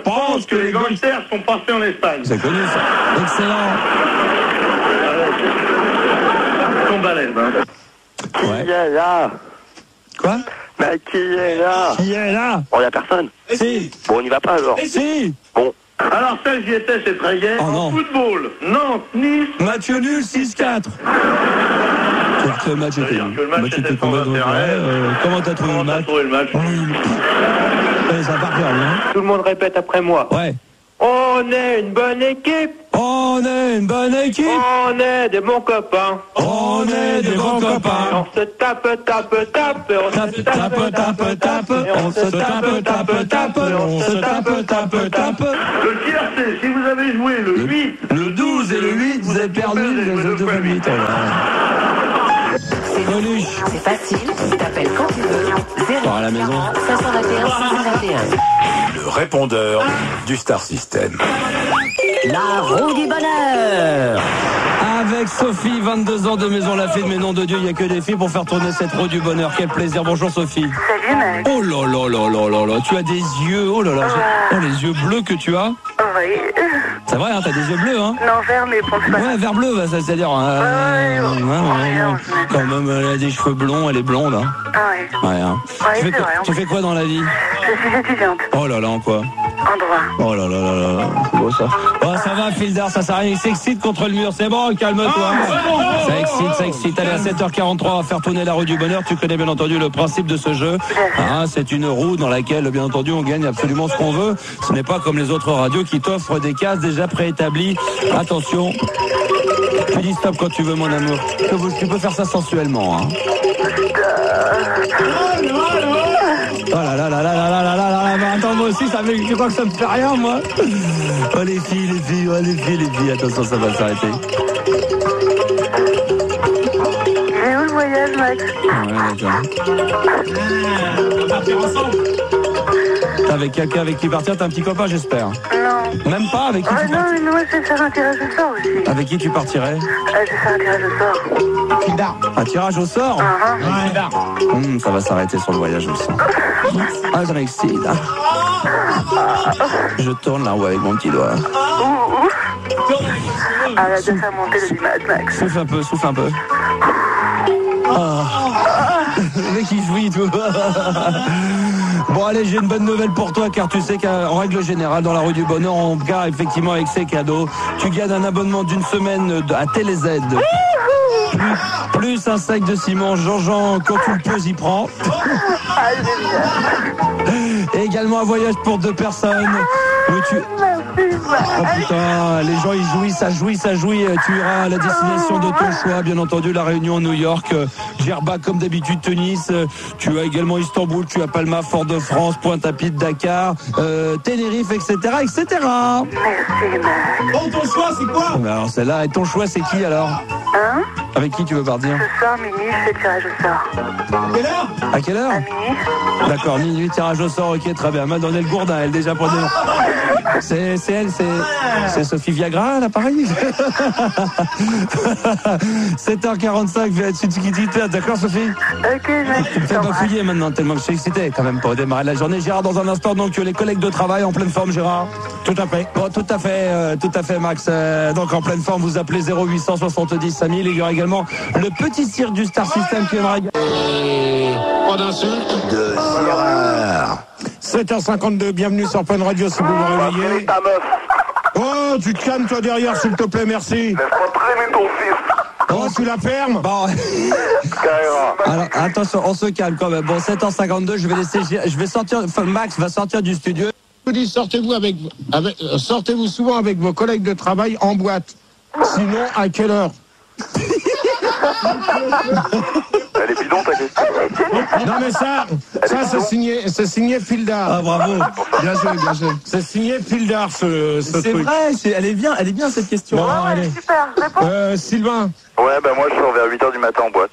Speaker 7: pensent que les gangsters sont passés en Espagne.
Speaker 1: C'est connu ça. Excellent.
Speaker 7: Tombe à l'aise, hein.
Speaker 1: Ouais.
Speaker 2: Qui est là?
Speaker 1: Quoi?
Speaker 2: Mais qui est là?
Speaker 1: Qui est là?
Speaker 2: Bon, y a personne.
Speaker 1: Si.
Speaker 2: Bon, on y va pas alors.
Speaker 1: Si.
Speaker 2: Bon.
Speaker 7: Alors celle qui était, c'est très gai.
Speaker 1: Oh,
Speaker 7: En
Speaker 1: non.
Speaker 7: football, Nantes, Nice.
Speaker 1: Match nul 6-4. C'est-à-dire que le match était
Speaker 7: C'est-à-dire que le match était sans
Speaker 1: complètement
Speaker 7: intérêt.
Speaker 1: comment t'as trouvé le
Speaker 7: Comment t'as
Speaker 1: match?
Speaker 7: trouvé le match?
Speaker 1: Ça va faire bien.
Speaker 2: Tout le monde répète après moi.
Speaker 1: Ouais.
Speaker 2: On est une bonne équipe.
Speaker 1: On est une bonne équipe.
Speaker 2: On est des bons copains.
Speaker 1: On est des bons copains.
Speaker 2: On se tape. On se
Speaker 1: Tape. On se tape. On se tape.
Speaker 7: Le tiercé, si vous avez joué le 8.
Speaker 1: Le 12 et le 8, vous avez perdu. Vous avez fait 8. Coluche.
Speaker 11: C'est facile, tu t'appelles quand tu veux. 0
Speaker 1: Pars à la maison.
Speaker 11: 521 621.
Speaker 9: Le répondeur du Star System.
Speaker 11: La roue du bonheur.
Speaker 1: Avec Sophie, 22 ans de Maison Lafite, mais nom de Dieu, il n'y a que des filles pour faire tourner cette roue du bonheur. Quel plaisir. Bonjour Sophie.
Speaker 3: Salut mec.
Speaker 1: Oh là là là là là là, tu as des yeux, oh là là, oh les yeux bleus que tu as.
Speaker 3: Oui.
Speaker 1: C'est vrai, hein, t'as des yeux bleus, hein.
Speaker 3: Non, vert, mais pour ça.
Speaker 1: Ouais, vert bleu, bah, c'est-à-dire. Quand même, elle a des cheveux blonds, elle est blonde. Hein.
Speaker 3: Ah ouais.
Speaker 1: Ouais, hein.
Speaker 3: Ouais, c'est vrai,
Speaker 1: tu fais quoi dans la vie?
Speaker 3: Je suis étudiante.
Speaker 1: Oh là là, en quoi?
Speaker 3: En droit.
Speaker 1: Oh là là là là, c'est beau ça. Oh, ça va, Fildar, ça sert à rien. Il s'excite contre le mur. C'est bon, calme-toi. Ça excite. Allez, à 7h43, on va faire tourner la roue du bonheur. Tu connais bien entendu le principe de ce jeu. Hein, c'est une roue dans laquelle, bien entendu, on gagne absolument ce qu'on veut. Ce n'est pas comme les autres radios qui t'offrent des cases déjà préétablies. Attention. Tu dis stop quand tu veux, mon amour. Tu peux faire ça sensuellement. Hein. Oh là là là là là là là là là. Mais attends, moi aussi, tu crois que ça me fait rien, moi? Oh les filles. Attention, ça va s'arrêter.
Speaker 3: Mais où le voyage, Max?
Speaker 1: Ouais, d'accord. On va partir ensemble. T'as avec quelqu'un avec qui partir? T'as un petit copain, j'espère?
Speaker 3: Non. Même pas? Avec qui tu
Speaker 12: Non, mais moi, je vais faire un tirage au sort aussi.
Speaker 1: Avec qui tu partirais?
Speaker 12: Je vais faire un tirage au sort.
Speaker 3: Fildar.
Speaker 1: Un tirage au sort?
Speaker 3: Ouais.
Speaker 1: Ça va s'arrêter sur le voyage au sort. Ah, ça m'excite. Je tourne là, ouais, avec mon petit doigt.
Speaker 12: Arrête de faire monter le Mad Max.
Speaker 1: Souffle un peu. Oh. Le mec il jouit tout. Bon allez, j'ai une bonne nouvelle pour toi, car tu sais qu'en règle générale dans la rue du bonheur on gare effectivement avec ces cadeaux. Tu gagnes un abonnement d'une semaine à TéléZ. Plus un sac de ciment. Jean-Jean, quand tu le poses, il prend. Et également un voyage pour 2 personnes. Oh putain, les gens ils jouissent, ça jouit. Tu iras à la destination de ton choix, bien entendu, la Réunion, New York, Gerba comme d'habitude, Tunis. Tu as également Istanbul, tu as Palma, Fort-de-France, Pointe-à-Pitre, Dakar, Tenerife, etc., etc.
Speaker 12: Merci, Max.
Speaker 3: Ton choix c'est quoi?
Speaker 1: Alors celle-là, et ton choix c'est qui alors?
Speaker 12: Hein?
Speaker 1: Avec qui tu veux partir?
Speaker 12: Ce soir, minuit, je fais le tirage au sort.
Speaker 3: Quelle heure?
Speaker 1: À quelle heure?
Speaker 12: À minuit.
Speaker 1: D'accord, minuit, tirage au sort, ok, très bien. Madonnelle Gourdin, elle déjà pour C'est elle, c'est Sophie Viagra, là, pareil. 7h45, d'accord, Sophie?
Speaker 12: Ok, Max.
Speaker 1: Tu me fais pas fouiller maintenant, tellement que je suis excité, quand même, pour démarrer la journée. Gérard, dans un instant, donc, les collègues de travail en pleine forme, Gérard?
Speaker 3: Tout à fait.
Speaker 1: Bon, tout à fait, Max. Donc, en pleine forme, vous appelez 0870 5000. Il y aura également le petit cirque du Star System qui aimera.
Speaker 3: Pas d'insulte.
Speaker 9: De Gérard.
Speaker 3: 7h52, bienvenue sur Fun Radio si vous vous réveillez.
Speaker 2: Ta meuf.
Speaker 3: Oh, tu te calmes toi derrière s'il te plaît, merci.
Speaker 2: Laisse-moi traîner ton fils.
Speaker 3: Oh, tu la fermes?
Speaker 1: Bon.
Speaker 2: Carrément.
Speaker 1: Alors, attention, on se calme quand même. Bon, 7h52, je vais sortir, Max va sortir du studio.
Speaker 3: Je vous dis, sortez-vous souvent avec vos collègues de travail en boîte. Sinon, à quelle heure?
Speaker 2: Elle est bidon ta question.
Speaker 3: Non mais ça c'est signé Fildar.
Speaker 1: Ah bravo.
Speaker 3: Bien joué. C'est signé Fildar ce
Speaker 1: C'est
Speaker 3: truc.
Speaker 1: vrai, elle est bien cette question.
Speaker 3: Bon,
Speaker 12: Ah ouais,
Speaker 3: allez.
Speaker 12: super, je réponds.
Speaker 3: Sylvain.
Speaker 2: Ouais, bah moi je sors vers 8h du matin en boîte.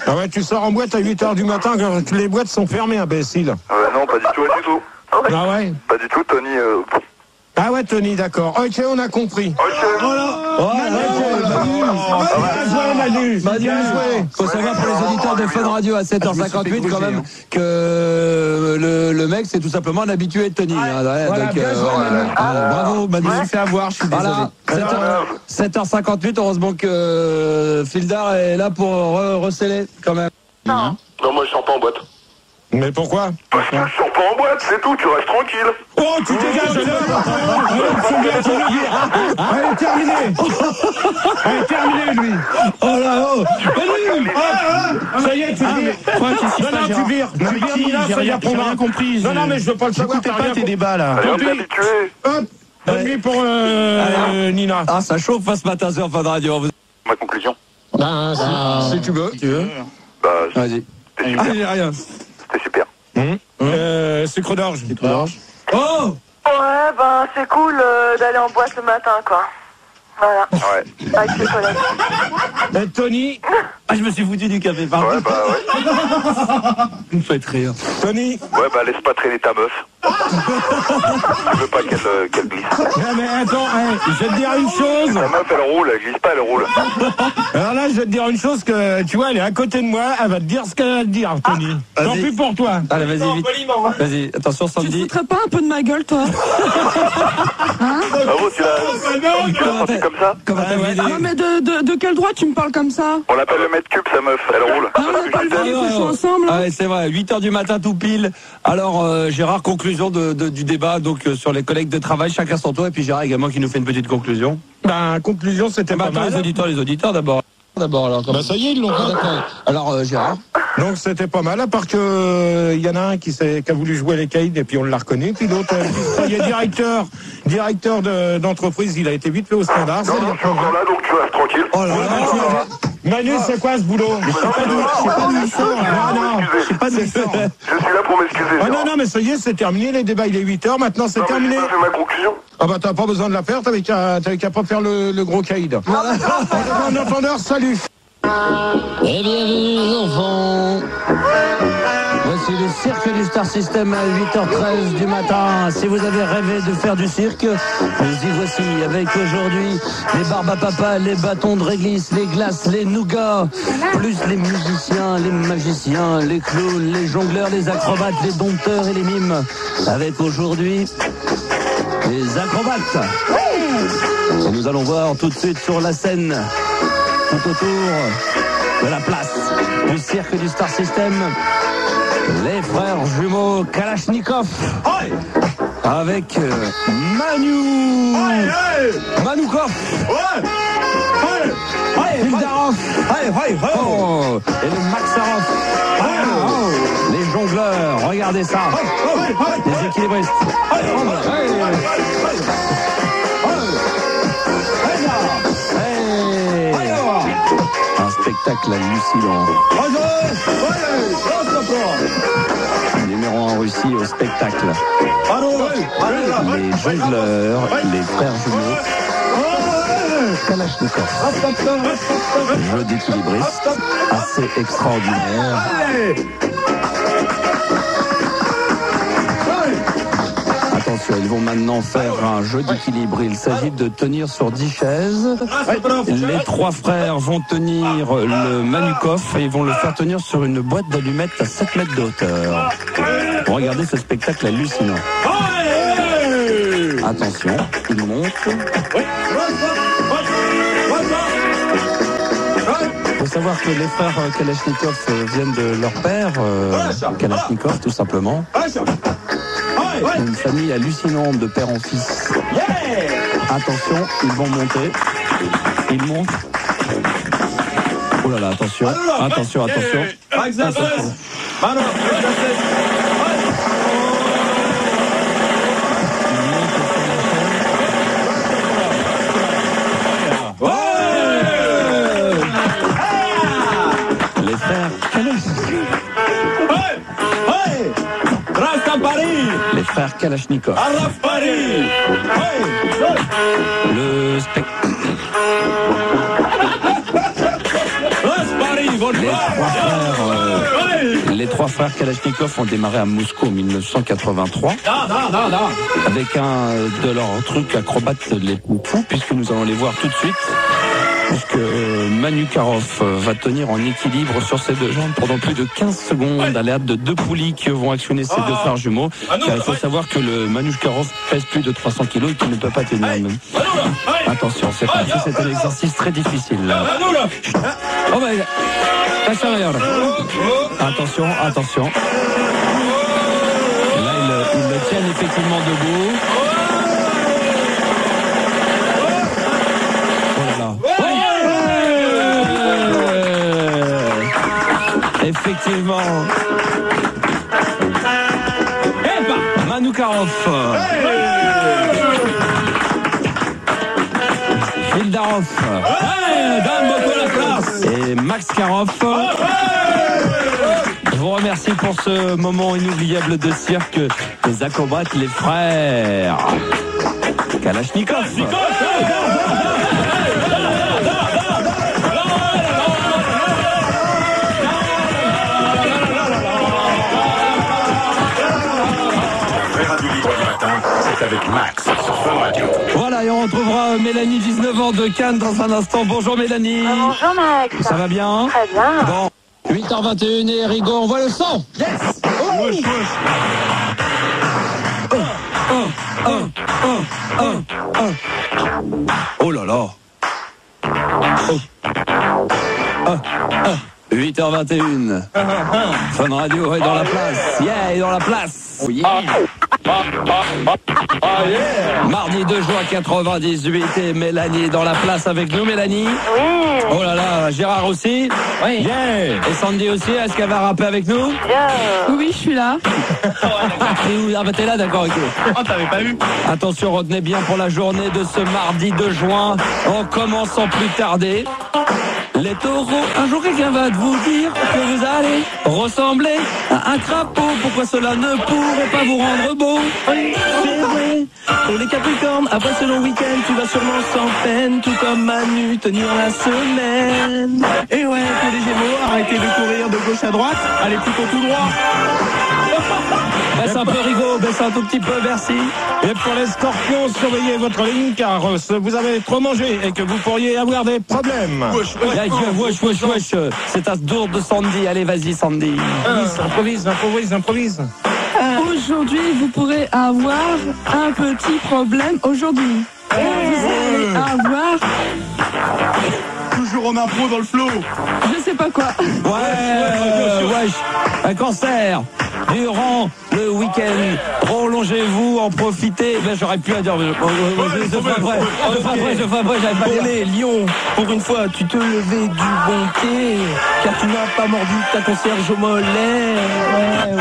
Speaker 3: Ah ouais, tu sors en boîte à 8h du matin quand les boîtes sont fermées, imbécile.
Speaker 2: Non, pas du tout.
Speaker 3: Ah ouais?
Speaker 2: Pas du tout, Tony.
Speaker 3: Ah ouais, Tony, d'accord. Ok, on a compris.
Speaker 2: Ok.
Speaker 3: Manu.
Speaker 1: Bien joué. Faut savoir pour les auditeurs de Fun Radio à 7h58 quand même que le mec c'est tout simplement un habitué de Tony.
Speaker 3: Voilà, bien joué, Manu.
Speaker 1: Bravo, Manu.
Speaker 3: Je me suis fait avoir, je suis désolé.
Speaker 1: Voilà, 7h58, heureusement que Fildar est là pour recéler quand même.
Speaker 12: Non.
Speaker 2: Non, moi je sors pas en boîte.
Speaker 3: Mais pourquoi?
Speaker 2: Parce que je sors pas en boîte, c'est tout, tu restes tranquille.
Speaker 3: Oh, tu dégages Elle est terminée, lui. Oh là, oh. Ça y est, tu vires. Tu vires. Nina, ça y est, j'ai rien compris. Non, mais je veux pas le savoir. T'as pas tes débats, là.
Speaker 2: Allez, on est habitué.
Speaker 3: Hop, bonne nuit pour Nina.
Speaker 1: Ah, ça chauffe ce matin sur Fun Radio.
Speaker 2: Ma conclusion.
Speaker 3: Si tu veux.
Speaker 2: Bah,
Speaker 1: Vas-y. J'ai rien.
Speaker 2: c'était super.
Speaker 3: Sucre d'orge.
Speaker 1: Oh!
Speaker 12: Ouais, ben, c'est cool d'aller en boîte le matin, quoi. Voilà.
Speaker 2: Ouais.
Speaker 12: Avec les collègues.
Speaker 3: Tony.
Speaker 1: Ah, je me suis foutu du café, pardon.
Speaker 2: Ouais, bah ouais.
Speaker 1: Vous me faites rire.
Speaker 3: Tony.
Speaker 2: Ouais, bah laisse pas traîner ta meuf. Je veux pas qu'elle glisse.
Speaker 3: Non mais attends, je vais te dire une chose.
Speaker 2: La meuf, elle roule, elle glisse pas, elle roule.
Speaker 3: Alors là, je vais te dire une chose que, tu vois, elle est à côté de moi, elle va te dire ce qu'elle a à te dire, Tony. Tant pis pour toi.
Speaker 1: Allez, vas-y, vite. Vas-y, attention,
Speaker 13: Tu
Speaker 1: Sandy.
Speaker 13: te foutrais pas un peu de ma gueule, toi? Hein?
Speaker 2: Ah bon, tu l'as senti comme ça?
Speaker 13: Non, mais de quel droit tu me parles comme ça?
Speaker 2: On l'appelle le mètre cube, sa meuf, elle roule.
Speaker 13: Non, on n'a pas le droit, on joue ensemble.
Speaker 1: Ah ouais, c'est vrai, 8h du matin tout pile. Alors Gérard, conclusion du débat donc sur les collègues de travail, chacun son tour, et puis Gérard également qui nous fait une petite conclusion.
Speaker 3: Ben, conclusion, c'était pas mal.
Speaker 1: Les auditeurs d'abord. Alors,
Speaker 3: bah ça y est, ils l'ont fait.
Speaker 1: Alors Gérard.
Speaker 3: Donc c'était pas mal, à part que il y en a un qui a voulu jouer les caïds et puis on l'a reconnu, puis l'autre il est directeur d'entreprise, il a été vite fait au standard.
Speaker 2: Non, je suis encore là, donc tu restes tranquille.
Speaker 3: Oh là là, Manu, c'est quoi ce boulot? Je sais pas d'où il sort. Non, je sais pas d'où il sort.
Speaker 2: Je suis là pour m'excuser.
Speaker 3: Ah non, mais ça y est, c'est terminé, les débats, il est 8h, maintenant c'est terminé.
Speaker 2: J'ai pas fait ma conclusion.
Speaker 3: Ah bah t'as pas besoin de la faire, t'avais qu'à pas faire le gros caïd. En entendeur, salut.
Speaker 1: Et bienvenue les enfants. Voici le cirque du Star System à 8h13 du matin. Si vous avez rêvé de faire du cirque, nous y voici avec aujourd'hui les barbes à papa, les bâtons de réglisse, les glaces, les nougats, plus les musiciens, les magiciens, les clowns, les jongleurs, les acrobates, les dompteurs et les mimes. Avec aujourd'hui les acrobates. Et nous allons voir tout de suite sur la scène, tout autour de la place du cirque du Star System, les frères jumeaux Kalachnikov avec Manu Manoukov, Hildarov et le Maxarov. Les jongleurs, regardez ça, les équilibristes. Un spectacle hallucinant. Numéro 1 en Russie au spectacle. Les jongleurs, les frères jumeaux Kalachnikov. Jeu d'équilibriste assez extraordinaire. Attention, ils vont maintenant faire un jeu d'équilibre. Il s'agit de tenir sur 10 chaises. Les trois frères vont tenir le Manukov et ils vont le faire tenir sur une boîte d'allumettes à 7 mètres de hauteur. Regardez ce spectacle hallucinant. Attention, ils montent. Il faut savoir que les frères Kalachnikov viennent de leur père, Kalachnikov tout simplement. Une famille hallucinante de père en fils. Attention, ils vont monter. Ils montent. Oh là là, attention. Attention. Les frères Les frères Kalachnikov. Le spectacle. Les trois frères Kalachnikov ont démarré à Moscou en 1983 avec un de leurs trucs acrobates les plus fous, puisque nous allons les voir tout de suite. Puisque Manu Karov va tenir en équilibre sur ses deux jambes pendant plus de 15 secondes à l'aide de deux poulies qui vont actionner ses deux frères jumeaux. Car il faut savoir que le Manu Karov pèse plus de 300 kilos et qu'il ne peut pas tenir. Attention, c'est parti, c'est un exercice très difficile. Oh my God. Attention. Et là, ils le tiennent effectivement debout. Effectivement. Manoukarov. Hildarov. Et Max Karov. Je vous remercie pour ce moment inoubliable de cirque. Les acrobates, les frères Kalachnikov.
Speaker 9: avec Max sur Fun Radio.
Speaker 1: Voilà, et on retrouvera Mélanie, 19 ans de Cannes, dans un instant. Bonjour Mélanie.
Speaker 12: Bonjour Max.
Speaker 1: Ça va bien?
Speaker 12: Très bien.
Speaker 1: Bon, 8h21 et Rigaud, on voit le son. Yes.
Speaker 3: Wesh.
Speaker 1: Oh là là. 8h21. Fun Radio est dans la place. Yeah, est dans la place. Oh yeah. Mardi 2 juin 98 et Mélanie est dans la place avec nous. Mélanie?
Speaker 12: Oui.
Speaker 1: Oh là là, Gérard aussi? Oui. Yeah. Et Sandy aussi, est-ce qu'elle va rapper avec nous?
Speaker 13: Oui, je suis là.
Speaker 1: Ah bah t'es là, d'accord, ok.
Speaker 4: Oh, t'avais pas vu?
Speaker 1: Attention, retenez bien pour la journée de ce mardi 2 juin. On commence sans plus tarder. Les taureaux, un jour quelqu'un va vous dire que vous allez ressembler à un crapaud. Pourquoi cela ne pourrait pas vous rendre beau? Oui, c'est vrai. Pour les capricornes, après ce long week-end, tu vas sûrement sans peine, tout comme Manu, tenir la semaine.
Speaker 4: Et ouais, pour les gémeaux, arrêtez de courir de gauche à droite, allez plutôt tout droit.
Speaker 1: Baisse un peu Rigaud, baisse un tout petit peu, merci.
Speaker 3: Et pour les scorpions, surveillez votre ligne car vous avez trop mangé et que vous pourriez avoir des problèmes.
Speaker 1: Wesh. C'est à ce tour de Sandy. Allez, vas-y, Sandy.
Speaker 3: Improvise.
Speaker 13: Aujourd'hui, vous pourrez avoir un petit problème aujourd'hui. Vous allez avoir...
Speaker 4: Toujours en impro dans le flow.
Speaker 13: Je sais pas quoi.
Speaker 1: Wesh. Un cancer. Durant le week-end, prolongez-vous, en profitez. Ben, j'aurais pu à dire. Je ferai après, j'avais pas
Speaker 4: Pour les lions, pour une fois, tu te levais du bon pied, car tu n'as pas mordu ta concierge au mollet. Ouais.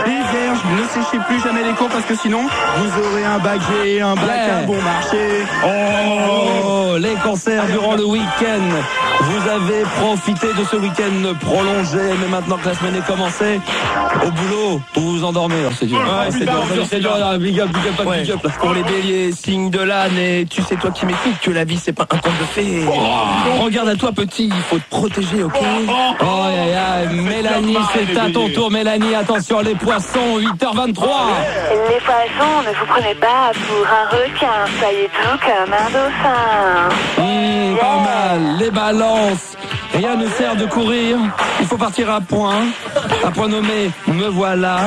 Speaker 4: Les vierges, ne séchez plus jamais les cours parce que sinon, vous aurez un bac G, un bac à bon marché.
Speaker 1: Oh, les cancers durant le week-end. Vous avez profité de ce week-end prolongé, mais maintenant que la semaine est commencée, au boulot, vous vous endormez. Alors c'est dur.
Speaker 4: C'est dur. Big up. Pour les béliers, signe de l'année, tu sais toi qui m'écoutes que la vie c'est pas un conte de fées. Regarde à toi petit, il faut te protéger, ok?
Speaker 1: Mélanie, c'est à ton tour, Mélanie. Attention, les poissons, 8h23.
Speaker 12: Les poissons, ne vous prenez pas pour un requin, soyez tout comme un dauphin.
Speaker 1: Pas mal. Les balances, rien ne sert de courir. Il faut partir à point nommé, me voilà.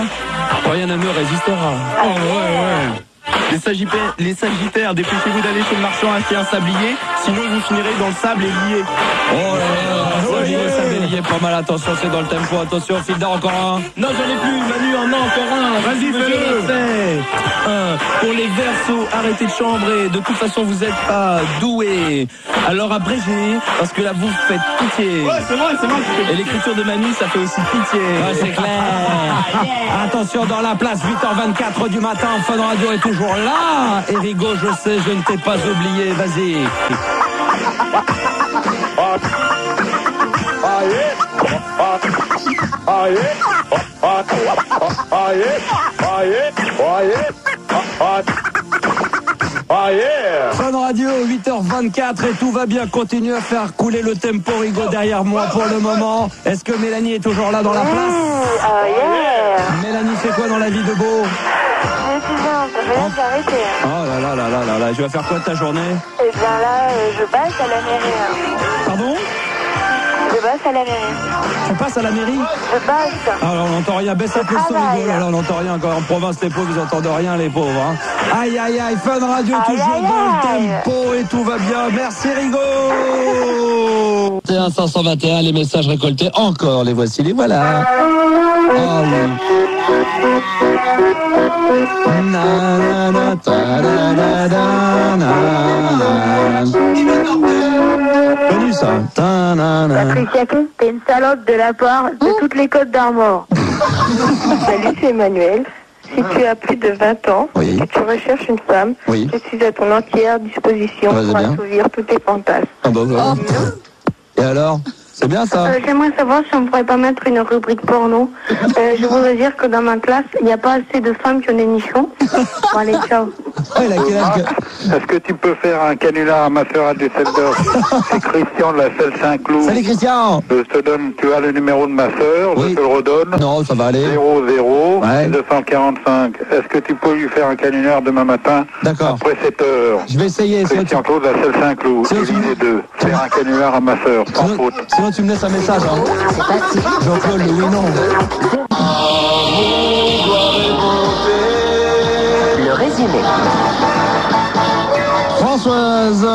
Speaker 1: Rien ne me résistera.
Speaker 4: Les sagittaires, dépêchez-vous d'aller chez le marchand acheter un sablier, sinon vous finirez dans le sable et lié.
Speaker 1: Sablier, pas mal. Attention, c'est dans le tempo. Attention, Filda, encore un.
Speaker 4: Non, j'en ai plus, Manu, encore un.
Speaker 3: Vas-y, fais-le.
Speaker 4: Pour les Verseaux, arrêtez de chambrer. De toute façon, vous êtes pas doués. Alors abrégez, parce que là, vous faites pitié.
Speaker 3: Ouais, c'est vrai.
Speaker 4: Et l'écriture de Manu, ça fait aussi pitié.
Speaker 1: Ouais, c'est clair. Attention, dans la place, 8h24 du matin, Fun Radio est toujours là. Et Rigaud, je sais, je ne t'ai pas oublié. Vas-y. Fun Radio, 8h24 et tout va bien. Continue à faire couler le tempo, Rigaud, derrière moi pour le moment. Est-ce que Mélanie est toujours là dans la place? Mélanie, c'est quoi dans la vie de beau?
Speaker 12: Je viens d'arrêter.
Speaker 1: Oh là. Tu vas faire quoi de ta journée?
Speaker 12: Eh bien là, je passe à la mairie.
Speaker 1: Pardon?
Speaker 12: Je passe à la mairie.
Speaker 1: Tu passes à la mairie?
Speaker 12: Je passe.
Speaker 1: Alors on n'entend rien, baisse un peu le son, Rigaud. Là on n'entend rien encore. En province, les pauvres, ils n'entendent rien, les pauvres. Hein. Aïe, Fun Radio, toujours dans le tempo et tout va bien. Merci, Rigaud. 521, les messages récoltés, encore les voici, les voilà. Oh oui. Connu ça.
Speaker 12: Patricia, t'es une salope de la part de toutes les Côtes d'Armor. Salut, c'est Emmanuel. Si tu as plus de 20 ans, et que tu recherches une femme, je suis à ton entière disposition pour assouvir tous tes fantasmes.
Speaker 1: Et alors? C'est bien ça.
Speaker 12: J'aimerais savoir si on pourrait pas mettre une rubrique porno. Je voudrais dire que dans ma classe, il n'y a pas assez de femmes qui ont des nichons. Bon, allez, ciao.
Speaker 1: Il a quel âge
Speaker 14: Est-ce que tu peux faire un canular à ma sœur à Düsseldorf? C'est Christian de la Selle Saint-Cloud.
Speaker 1: Salut Christian.
Speaker 14: Je te donne, tu as le numéro de ma sœur,
Speaker 1: Oui.
Speaker 14: je te le redonne.
Speaker 1: Non, ça va aller.
Speaker 14: 00
Speaker 1: Ouais.
Speaker 14: 245. Est-ce que tu peux lui faire un canular demain matin?
Speaker 1: D'accord.
Speaker 14: Après 7 heures.
Speaker 1: Je vais essayer.
Speaker 14: Christian Claude de la Selle Saint-Cloud.
Speaker 1: Sinon, tu-
Speaker 14: Élise 2. Faire un canular à ma sœur, sans faute.
Speaker 1: Sinon tu me laisses un message. Hein. Jean-Claude, le oui non.
Speaker 11: Le résumé.
Speaker 1: Françoise.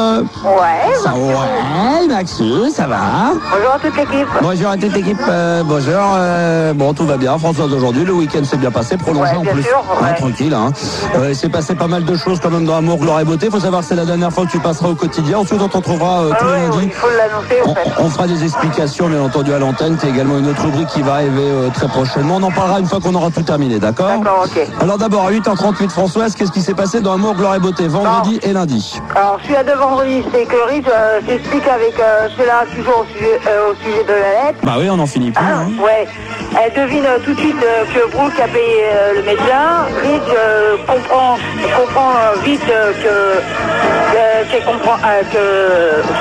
Speaker 12: Ouais.
Speaker 1: Ça, ouais, Maxu, ça va?
Speaker 12: Bonjour à toute l'équipe.
Speaker 1: Bonjour à toute l'équipe. Bonjour. Bon, tout va bien. Françoise, aujourd'hui, le week-end s'est bien passé, prolongé
Speaker 12: Ouais,
Speaker 1: en
Speaker 12: bien
Speaker 1: plus.
Speaker 12: sûr, ouais.
Speaker 1: Tranquille. Hein. Il s'est passé pas mal de choses quand même dans Amour, Gloire et Beauté. Il faut savoir que c'est la dernière fois que tu passeras au quotidien. Ensuite, on t'en trouvera tous les
Speaker 12: Ouais,
Speaker 1: lundis.
Speaker 12: il faut l'annoncer en fait.
Speaker 1: On fera des explications, bien entendu, à l'antenne. C'est également une autre rubrique qui va arriver très prochainement. On en parlera une fois qu'on aura tout terminé, d'accord?
Speaker 12: D'accord, ok.
Speaker 1: Alors d'abord, à 8h38, Françoise, qu'est-ce qui s'est passé dans Amour, Gloire et Beauté, vendredi et lundi?
Speaker 12: Alors, je suis à deux vendredis, c'est que Rich s'explique avec, je suis là toujours au sujet de la lettre.
Speaker 1: Bah oui, on n'en finit plus. Hein.
Speaker 12: Ouais, elle devine tout de suite que Brooke a payé le médecin. Rich comprend vite qu'elle comprend, que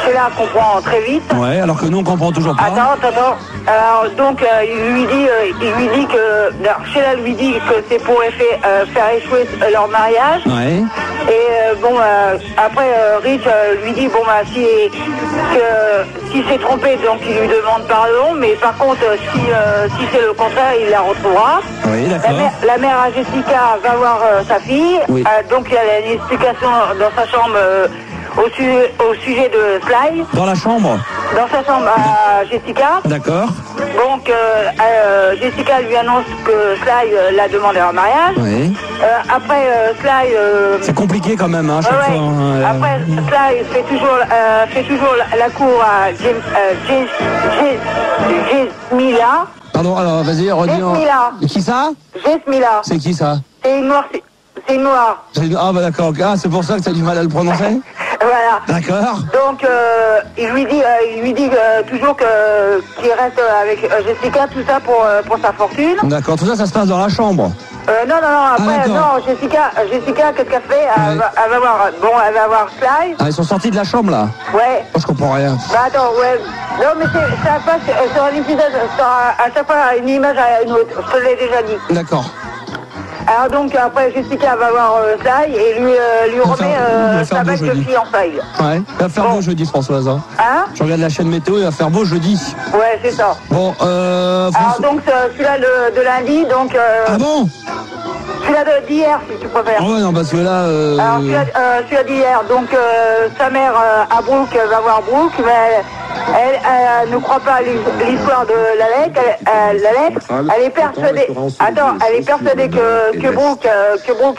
Speaker 12: Sheila comprend très vite.
Speaker 1: Ouais, alors que nous, on comprend toujours pas.
Speaker 12: Attends. Alors, donc, il lui dit que... alors, Sheila lui dit que c'est pour faire échouer leur mariage.
Speaker 1: Ouais.
Speaker 12: Et bon, après, Rich lui dit, bon, bah, si s'est trompé, donc il lui demande pardon, mais par contre, si c'est le contraire, il la retrouvera.
Speaker 1: Oui, d'accord.
Speaker 12: La mère à Jessica va voir sa fille,
Speaker 1: Oui.
Speaker 12: donc il y a une explication dans sa chambre au sujet de Sly.
Speaker 1: Dans la chambre?
Speaker 12: Dans sa chambre à Jessica.
Speaker 1: D'accord.
Speaker 12: Donc, Jessica lui annonce que Sly l'a demandé en mariage.
Speaker 1: Oui.
Speaker 12: Après, Sly...
Speaker 1: C'est compliqué quand même, hein, à chaque
Speaker 12: ouais.
Speaker 1: fois. Hein,
Speaker 12: Après, Sly fait toujours la cour à Jesmila.
Speaker 1: Pardon, alors vas-y, redis.
Speaker 12: Jesmila.
Speaker 1: Qui ça?
Speaker 12: Jesmila.
Speaker 1: C'est qui ça?
Speaker 12: C'est une noire. C'est une noire.
Speaker 1: Ah bah d'accord. Ah, c'est pour ça que tu as du mal à le prononcer?
Speaker 12: Voilà.
Speaker 1: D'accord.
Speaker 12: Donc, il lui dit toujours qu'il reste avec Jessica, tout ça pour sa fortune.
Speaker 1: D'accord, tout ça, ça se passe dans la chambre.
Speaker 12: Non, après,
Speaker 1: d'accord.
Speaker 12: non, Jessica, qu'est-ce qu'elle fait? Elle va voir Sly.
Speaker 1: Ah, ils sont sortis de la chambre, là?
Speaker 12: Ouais.
Speaker 1: Moi, je comprends rien.
Speaker 12: Bah attends, ouais. Non, mais ça passe sur un épisode, à chaque fois une image à une autre. Je te l'ai déjà dit.
Speaker 1: D'accord.
Speaker 12: Alors donc, après, Jessica va voir Sly et lui remet sa bague de fiançailles.
Speaker 1: Ouais, il va faire beau jeudi, Françoise. Hein, je regarde la chaîne météo, il va faire beau jeudi.
Speaker 12: Ouais, c'est ça.
Speaker 1: Bon,
Speaker 12: alors donc, celui-là de lundi, donc...
Speaker 1: Ah bon?
Speaker 12: Celui-là d'hier, si tu préfères.
Speaker 1: Ah ouais, non, parce que là...
Speaker 12: Alors, celui-là d'hier, donc, sa mère à Brooke va voir Brooke, mais elle ne croit pas à l'histoire de la lettre. Elle est persuadée... Attends, elle est persuadée que Brooke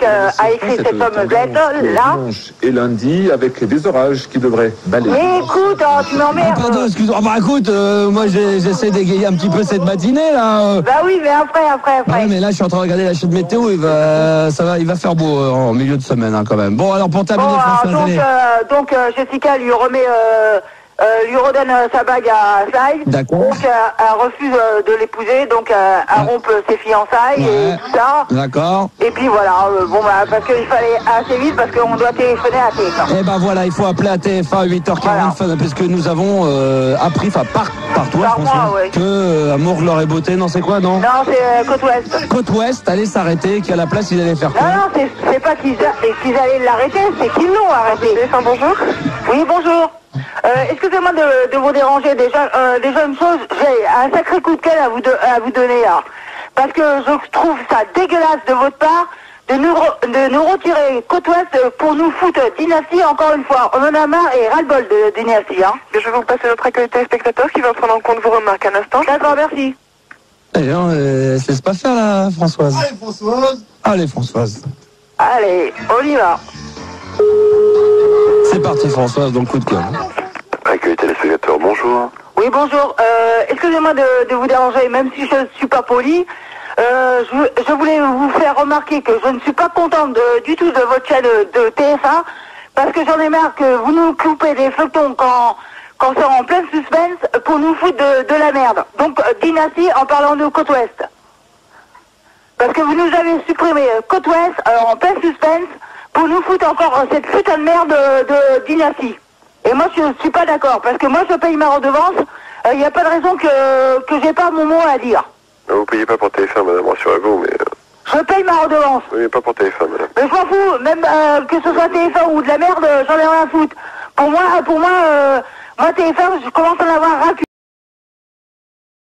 Speaker 12: a écrit cette fameuse lettre, là.
Speaker 15: Et lundi, avec des orages qui devraient balayer.
Speaker 12: Mais écoute, tu m'emmerdes.
Speaker 1: Ah, pardon, excuse-moi. Bah écoute, moi j'essaie d'égayer un petit peu cette matinée, là.
Speaker 12: Bah oui, mais après.
Speaker 1: Ouais, mais là, je suis en train de regarder la chaîne météo, il va faire beau en milieu de semaine, hein, quand même. Bon, alors pour terminer, Françoise,
Speaker 12: donc Jessica lui redonne sa bague à Sly.
Speaker 1: D'accord.
Speaker 12: Donc elle refuse de l'épouser, donc elle rompt ses fiançailles et tout ça.
Speaker 1: D'accord.
Speaker 12: Et puis voilà, parce qu'il fallait assez vite, parce qu'on doit téléphoner à TF1.
Speaker 1: Eh ben voilà, il faut appeler à TF1 à 8h40, parce que nous avons appris, par toi, François, que Amour, Gloire et Beauté, non, c'est quoi, non?
Speaker 12: Non, c'est Côte Ouest.
Speaker 1: Côte Ouest, allait s'arrêter, qu'à la place, il allait faire quoi?
Speaker 12: Non, c'est pas qu'ils allaient l'arrêter, c'est qu'ils l'ont arrêté. Bonjour. Oui, bonjour. Excusez-moi de vous déranger. Déjà une chose, j'ai un sacré coup de gueule à vous donner là. Parce que je trouve ça dégueulasse de votre part de nous retirer Côte Ouest pour nous foutre Dynastie encore une fois. On en a marre et ras-le-bol de Dynastie. Hein. Je vais vous passer notre accueil téléspectateur qui va prendre en compte vos remarques un instant. D'accord, merci.
Speaker 1: Allez, laisse pas faire là, Françoise.
Speaker 16: Allez, Françoise.
Speaker 1: Allez, Françoise.
Speaker 12: Allez, on y va.
Speaker 1: C'est parti, Françoise, donc coup de cœur.
Speaker 2: Accueil téléspectateur, bonjour.
Speaker 12: Oui, bonjour. Excusez-moi de vous déranger, même si je ne suis pas poli. Je voulais vous faire remarquer que je ne suis pas contente du tout de votre chaîne de TF1, parce que j'en ai marre que vous nous coupez des feuilletons quand c'est en plein suspense pour nous foutre de la merde. Donc, Dynastie en parlant de Côte Ouest. Parce que vous nous avez supprimé Côte Ouest en plein suspense pour nous foutre encore cette putain de merde de dynastie. Et moi, je suis pas d'accord, parce que moi, je paye ma redevance, il n'y a pas de raison que j'ai pas mon mot à dire.
Speaker 16: Vous payez pas pour TF1, madame, rassurez-vous, mais...
Speaker 12: Je paye ma redevance.
Speaker 16: Oui, mais pas pour TF1, madame.
Speaker 12: Mais je m'en fous, même que ce soit TF1 ou de la merde, j'en ai rien à foutre. Pour moi, TF1, je commence à en avoir ras.